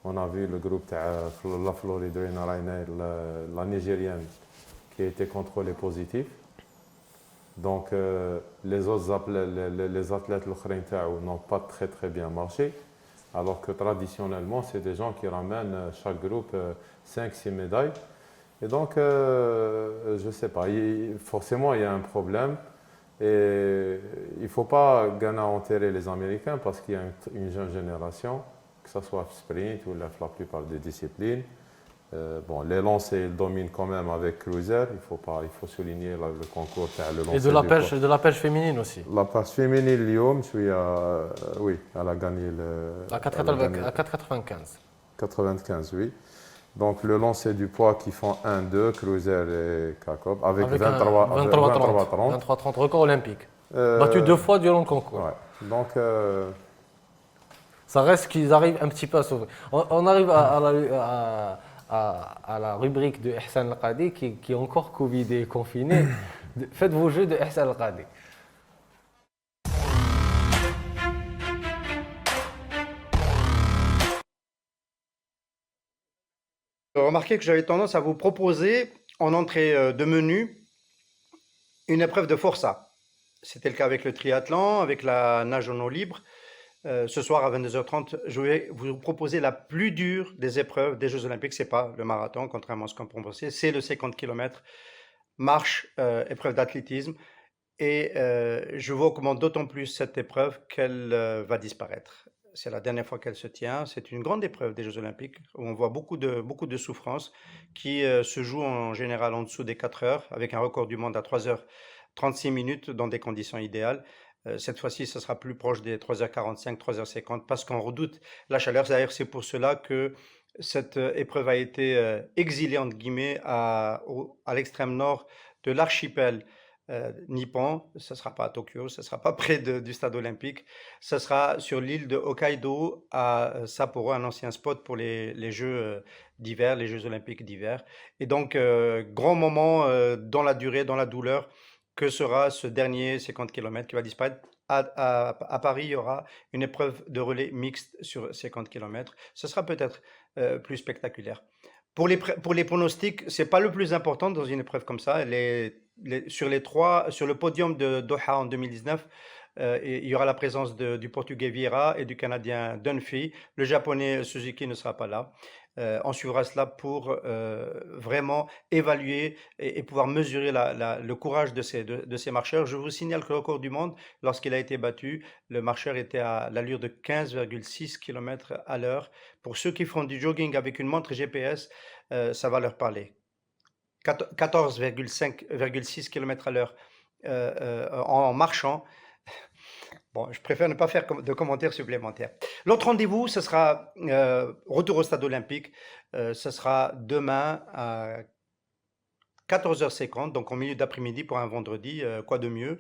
On a vu le groupe de la Floride, Rena Reiner, la Nigérienne, qui a été contrôlée positive. Donc les autres athlètes n'ont pas très très bien marché, alors que traditionnellement, c'est des gens qui ramènent chaque groupe 5-6 médailles. Et donc, je ne sais pas, forcément il y a un problème. Et il ne faut pas gagner à enterrer les Américains parce qu'il y a une jeune génération, que ce soit sprint ou la plupart des disciplines. Les lancers ils dominent quand même avec Cruiser. Il faut souligner le concours. Le et de la pêche féminine aussi. La pêche féminine, Lyon, oui, elle a gagné à 4,95. 95, oui. Donc le lancer du poids qui font 1-2, Cruiser et Jacob, avec 23-30. 23-30, record olympique. Battu 2 fois durant le concours. Ouais. Donc, ça reste qu'ils arrivent un petit peu à sauver. On arrive à la rubrique de Ihsan Al-Qadi qui est encore Covidé et confiné. Faites vos jeux de Ihsan Al-Qadi. Remarquez que j'avais tendance à vous proposer en entrée de menu une épreuve de forçat. C'était le cas avec le triathlon, avec la nage en eau libre. Ce soir à 22h30, je vais vous proposer la plus dure des épreuves des Jeux Olympiques. C'est pas le marathon, contrairement à ce qu'on peut penser, c'est le 50 km marche, épreuve d'athlétisme. Et je vous recommande d'autant plus cette épreuve qu'elle va disparaître. C'est la dernière fois qu'elle se tient. C'est une grande épreuve des Jeux Olympiques où on voit beaucoup de souffrance qui se joue en général en dessous des 4 heures avec un record du monde à 3h36 minutes dans des conditions idéales. Cette fois-ci, ce sera plus proche des 3h45, 3h50 parce qu'on redoute la chaleur. D'ailleurs, c'est pour cela que cette épreuve a été exilée entre guillemets à l'extrême nord de l'archipel nippon. Ce ne sera pas à Tokyo, ce ne sera pas près du stade olympique, ce sera sur l'île de Hokkaido à Sapporo, un ancien spot pour les Jeux d'hiver, les Jeux olympiques d'hiver. Et donc, grand moment dans la durée, dans la douleur, que sera ce dernier 50 km qui va disparaître. À Paris, il y aura une épreuve de relais mixte sur 50 km. Ce sera peut-être plus spectaculaire. Pour les pronostics, ce n'est pas le plus important dans une épreuve comme ça. Sur le podium de Doha en 2019, il y aura la présence du Portugais Vieira et du Canadien Dunphy. Le Japonais Suzuki ne sera pas là. On suivra cela pour vraiment évaluer et pouvoir mesurer le courage de ces marcheurs. Je vous signale que le record du monde, lorsqu'il a été battu, le marcheur était à l'allure de 15,6 km à l'heure. Pour ceux qui font du jogging avec une montre GPS, ça va leur parler. 14,6 km à l'heure en marchant. Bon, je préfère ne pas faire de commentaires supplémentaires. L'autre rendez-vous, ce sera retour au stade olympique. Ce sera demain à 14h50, donc en milieu d'après-midi pour un vendredi, quoi de mieux.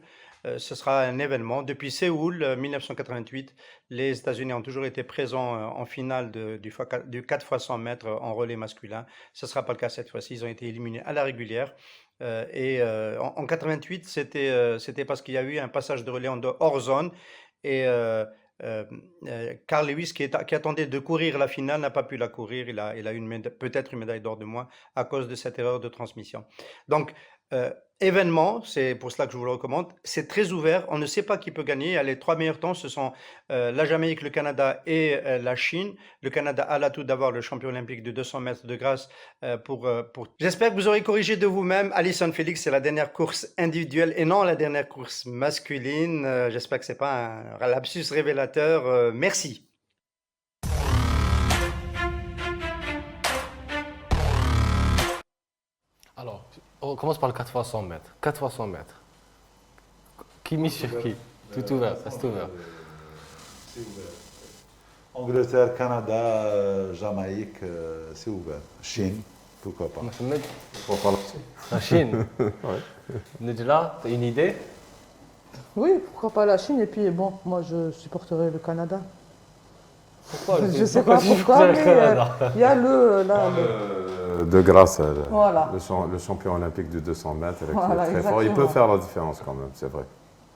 Ce sera un événement. Depuis Séoul, 1988, les États-Unis ont toujours été présents en finale du 4 x 100 mètres en relais masculin. Ce ne sera pas le cas cette fois-ci. Ils ont été éliminés à la régulière. En 88, c'était parce qu'il y a eu un passage de relais hors zone. Et Carl Lewis, qui attendait de courir la finale, n'a pas pu la courir. Il a eu peut-être une médaille d'or de moins à cause de cette erreur de transmission. Donc, événement, c'est pour cela que je vous le recommande. C'est très ouvert, on ne sait pas qui peut gagner. Les 3 meilleurs temps, ce sont la Jamaïque, le Canada et la Chine. Le Canada a l'atout d'avoir le champion olympique de 200 mètres de grâce J'espère que vous aurez corrigé de vous-même. Allyson Félix, c'est la dernière course individuelle et non la dernière course masculine. J'espère que ce n'est pas un lapsus révélateur. Merci. Alors, on commence par le 4 x 100 mètres. 4 x 100 mètres. Qui mise sur qui? Tout ouvert, c'est ouvert. C'est ouvert. Angleterre, Canada, Jamaïque, c'est ouvert. Chine, pourquoi pas. Mohamed, Pourquoi pas la Chine. Ouais. Nedjla, tu as une idée? Oui, pourquoi pas la Chine. Et puis bon, moi je supporterai le Canada. Pourquoi Je sais pas pourquoi, mais il y a De grâce, Voilà. le champion olympique du 200 mètres, qui Voilà, est très fort. Il peut exactement. faire la différence quand même, c'est vrai.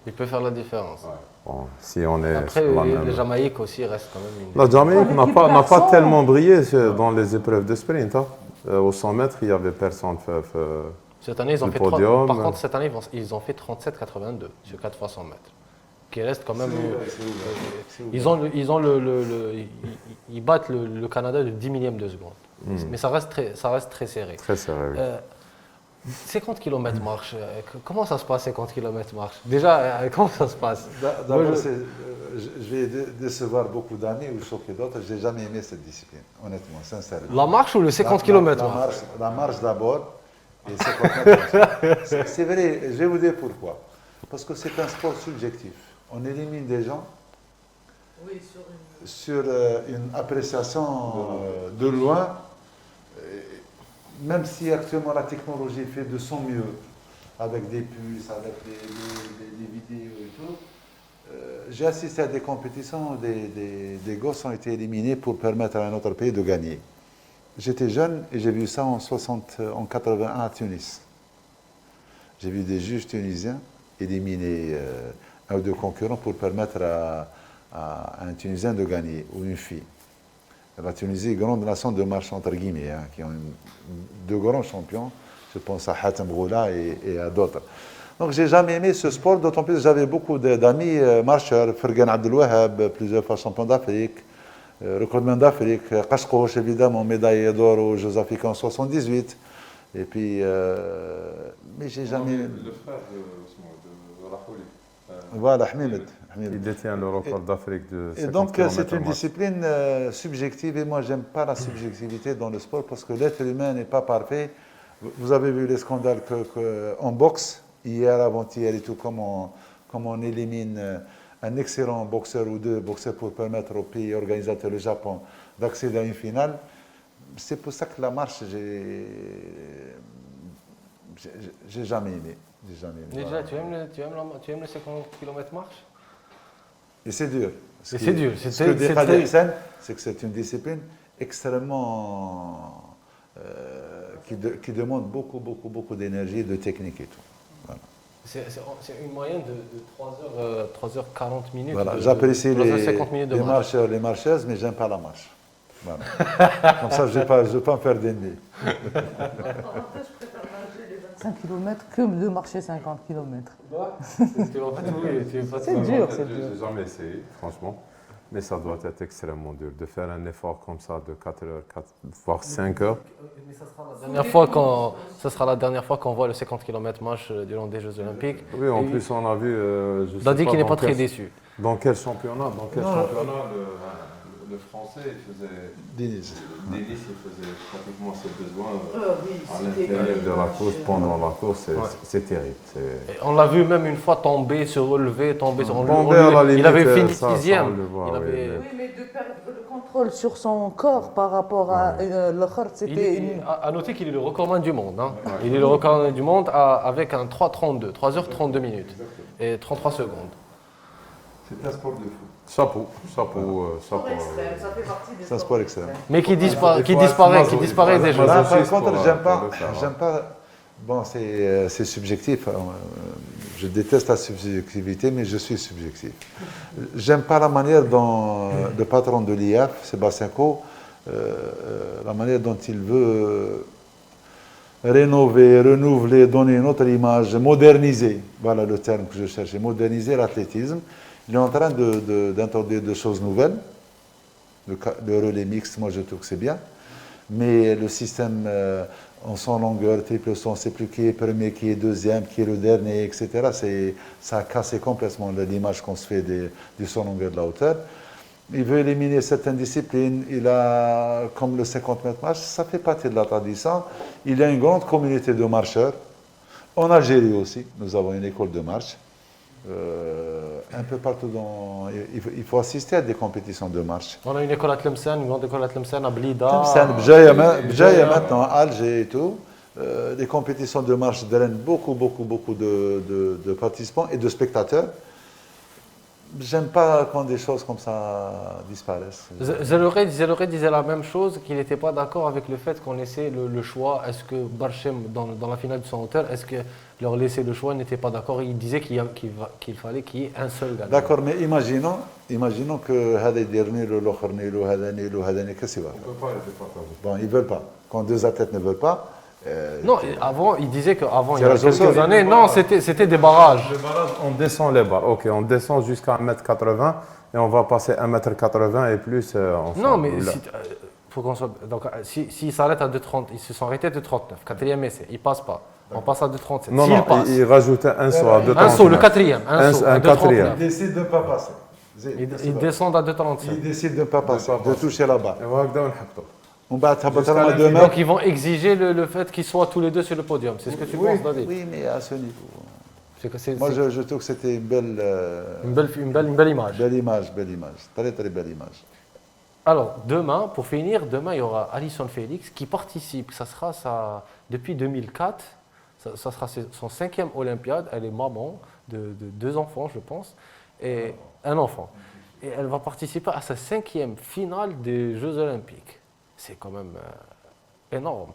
Il peut faire la différence. Bon, si on est Après, sur la les même- Jamaïques aussi restent quand même une... La Jamaïque n'a L'équipe pas garçon- tellement brillé dans les épreuves de sprint. Hein. Au 100 mètres, il n'y avait personne. Cette année, ils ont le fait podium. Par contre, cette année, ils ont fait 37,82 sur 4 x 100 mètres. Qui reste quand même... Ils battent le Canada de 10 millièmes de seconde. Mais ça reste très serré. Très serré, oui. 50 km marche, comment ça se passe 50 km marche? Déjà, comment ça se passe? D'abord, Moi, je vais décevoir beaucoup d'amis ou choquer d'autres. Je n'ai jamais aimé cette discipline, honnêtement, sincèrement. La marche ou le 50 km marche? La marche d'abord et 50 km. C'est vrai, je vais vous dire pourquoi. Parce que c'est un sport subjectif. On élimine des gens sur une appréciation de loin. Même si actuellement la technologie fait de son mieux, avec des puces, avec des vidéos et tout, j'ai assisté à des compétitions où des gosses ont été éliminés pour permettre à un autre pays de gagner. J'étais jeune et j'ai vu ça en 81 à Tunis. J'ai vu des juges tunisiens éliminer un ou deux concurrents pour permettre à un Tunisien de gagner, ou une fille. La Tunisie, grande nation de marche entre guillemets, hein, qui ont deux grands champions. Je pense à Hatem Broula et à d'autres. Donc j'ai jamais aimé ce sport, d'autant plus que j'avais beaucoup d'amis marcheurs, Fergan Abdelouahab, plusieurs fois champion d'Afrique, recordman d'Afrique, Kashkouch évidemment, médaille d'or aux Jeux africains en 78. Et puis, mais j'ai jamais. Le frère de Rafouli. Voilà, Hamid. Il détient le record d'Afrique de 50 Et donc, km c'est une marche. discipline subjective et moi, j'aime pas la subjectivité dans le sport parce que l'être humain n'est pas parfait. Vous avez vu les scandales en boxe, hier, avant-hier et tout, comment on élimine un excellent boxeur ou deux boxeurs pour permettre au pays organisateur, le Japon, d'accéder à une finale. C'est pour ça que la marche, j'ai jamais aimé. Déjà, tu aimes le 50 km marche? Et c'est dur. Et c'est dur. Ce que dit Khalid Hissène, c'est que c'est une discipline extrêmement qui demande beaucoup d'énergie, de technique et tout. Voilà. C'est une moyenne de 3h40 minutes. Voilà. J'apprécie 50 minutes de les marche. marcheurs, les marcheuses, mais j'aime pas la marche. Voilà. Comme ça, je ne veux pas me faire d'ennemis. Je préfère marcher les 25 km que de marcher 50 km. C'est dur, C'est dur. J'ai jamais essayé, franchement. Mais ça doit être extrêmement dur de faire un effort comme ça de 4 heures, voire 5 heures. Mais ça sera la dernière fois qu'on voit le 50 km marche durant des Jeux Olympiques. Oui, en plus, on a vu. Dadi qui n'est pas très déçu. Dans quel championnat le Français faisait. Denis. Denis, il faisait pratiquement ses besoins à l'intérieur de la course, pendant la course, c'est terrible. Et on l'a vu même une fois tomber, se relever, tomber. Il il avait fini sixième. Oui, mais de perdre le contrôle sur son corps par rapport à l'autre, c'était une... À noter qu'il est le recordman du monde. Hein. Il est le recordman du monde avec un 3h32 minutes et 33 secondes. C'est un sport de fou. Chapeau. Ça fait partie des C'est un sport extrême. Mais qui disparaît des Jeux. Là, par contre, j'aime pas. Bon, c'est subjectif. Je déteste la subjectivité, mais je suis subjectif. J'aime pas la manière dont le patron de l'IAF, Sébastien Coe, la manière dont il veut rénover, renouveler, donner une autre image, moderniser. Voilà le terme que je cherchais, moderniser l'athlétisme. Il est en train d'introduire des choses nouvelles. Le relais mixte, moi je trouve que c'est bien. Mais le système en 100 longueurs, triple 100, c'est plus qui est premier, qui est deuxième, qui est le dernier, etc. Ça a cassé complètement l'image qu'on se fait du 100 longueurs de la hauteur. Il veut éliminer certaines disciplines. Il a, comme le 50 mètres marche, ça fait partie de la tradition. Il y a une grande communauté de marcheurs. En Algérie aussi, nous avons une école de marche. Un peu partout il faut assister à des compétitions de marche. On a une école à Tlemcen, une grande école à Tlemcen, à Blida. Tlemcen, Bjaïa maintenant, Alger et tout. Des compétitions de marche drainent beaucoup de participants et de spectateurs. J'aime pas quand des choses comme ça disparaissent. Zeloré disait la même chose, qu'il n'était pas d'accord avec le fait qu'on laissait le choix. Est-ce que Barchem, dans la finale de son hauteur, est-ce que leur laisser le choix n'était pas d'accord? Il disait qu'il fallait qu'il y ait un seul gagnant. D'accord, mais imaginons que Hada Dirni, le Lokhorni, le Hadani, qu'est-ce qu'il va faire? On ne peut pas les départager. Bon, ils ne veulent pas. Quand deux athlètes ne veulent pas. Non, avant, il disait qu'avant, il y C'est a la quelques chose. années, non, c'était des barrages. Les barrages, on descend les barres. Ok, on descend jusqu'à 1m80 et on va passer 1m80 et plus ensemble. Non, mais faut qu'on soit. Donc, s'ils s'arrêtent à 2,30, ils se sont arrêtés à 2,39. Quatrième essai, ils ne passent pas. On passe à 2,37. Non, S'ils non, passent, il rajoutait un saut à 2,39. un saut, le quatrième. Un saut, à un 2,39. quatrième. Ils décident de ne pas passer. Ils descendent à 2,35. Ils décident de ne pas passer, de toucher la barre. Et voilà, on حطه. On bat Jusqu'à à l'infini. 2 mètres. Donc, ils vont exiger le fait qu'ils soient tous les deux sur le podium. C'est ce que tu penses, David? Oui, mais à ce niveau. C'est Moi, je trouve que c'était une belle image. belle image. Très, très belle image. Alors, demain, pour finir, demain, il y aura Alison Félix qui participe. Ça sera depuis 2004. Ça sera son 5e Olympiade. Elle est maman de 2 enfants, je pense, et un enfant. Et elle va participer à sa 5e finale des Jeux Olympiques. C'est quand même énorme.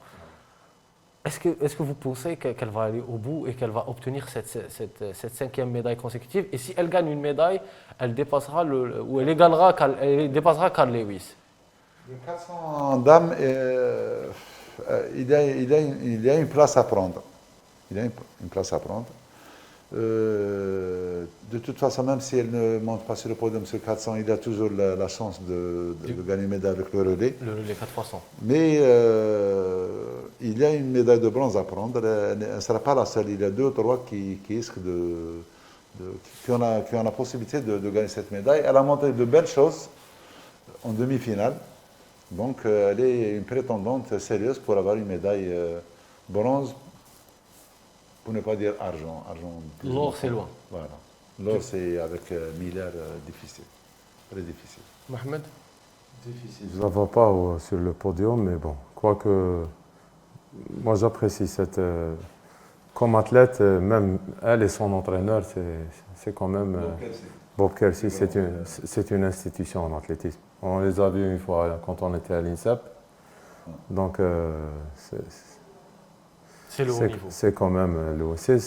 Est-ce que vous pensez qu'elle va aller au bout et qu'elle va obtenir cette 5e médaille consécutive? Et si elle gagne une médaille, elle dépassera elle dépassera Carl Lewis. Le 400 dames, il y a une place à prendre. Il y a une place à prendre. De toute façon, même si elle ne monte pas sur le podium sur 400, il a toujours la chance de gagner une médaille avec le relais. Le relais 4 fois 100. Mais il y a une médaille de bronze à prendre. Elle ne sera pas la seule. Il y a 2 ou 3 qui risquent qui ont la possibilité de gagner cette médaille. Elle a montré de belles choses en demi-finale. Donc elle est une prétendante sérieuse pour avoir une médaille bronze, pour ne pas dire argent. L'or, c'est loin. Voilà. L'or, c'est avec Miller difficile. Très difficile. Mohamed? Je ne la vois pas sur le podium, mais bon, quoique moi j'apprécie cette. Comme athlète, même elle et son entraîneur, c'est quand même. Bob Kelsey, c'est une institution en athlétisme. On les a vus une fois quand on était à l'INSEP. Donc, C'est le haut niveau. c'est quand même le haut. C'est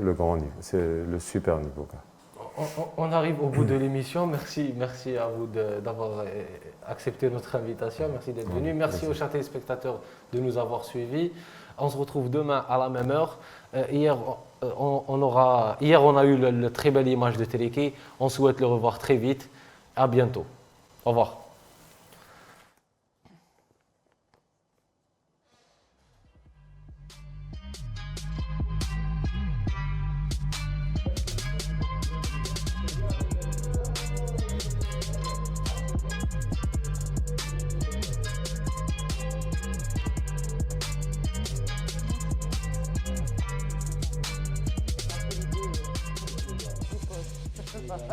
le grand niveau, c'est le super niveau. On arrive au bout de l'émission. Merci à vous d'avoir accepté notre invitation. Merci d'être venu. Merci aux chers téléspectateurs de nous avoir suivis. On se retrouve demain à la même heure. Hier, on a eu le très belle image de Teleki. On souhaite le revoir très vite. À bientôt. Au revoir.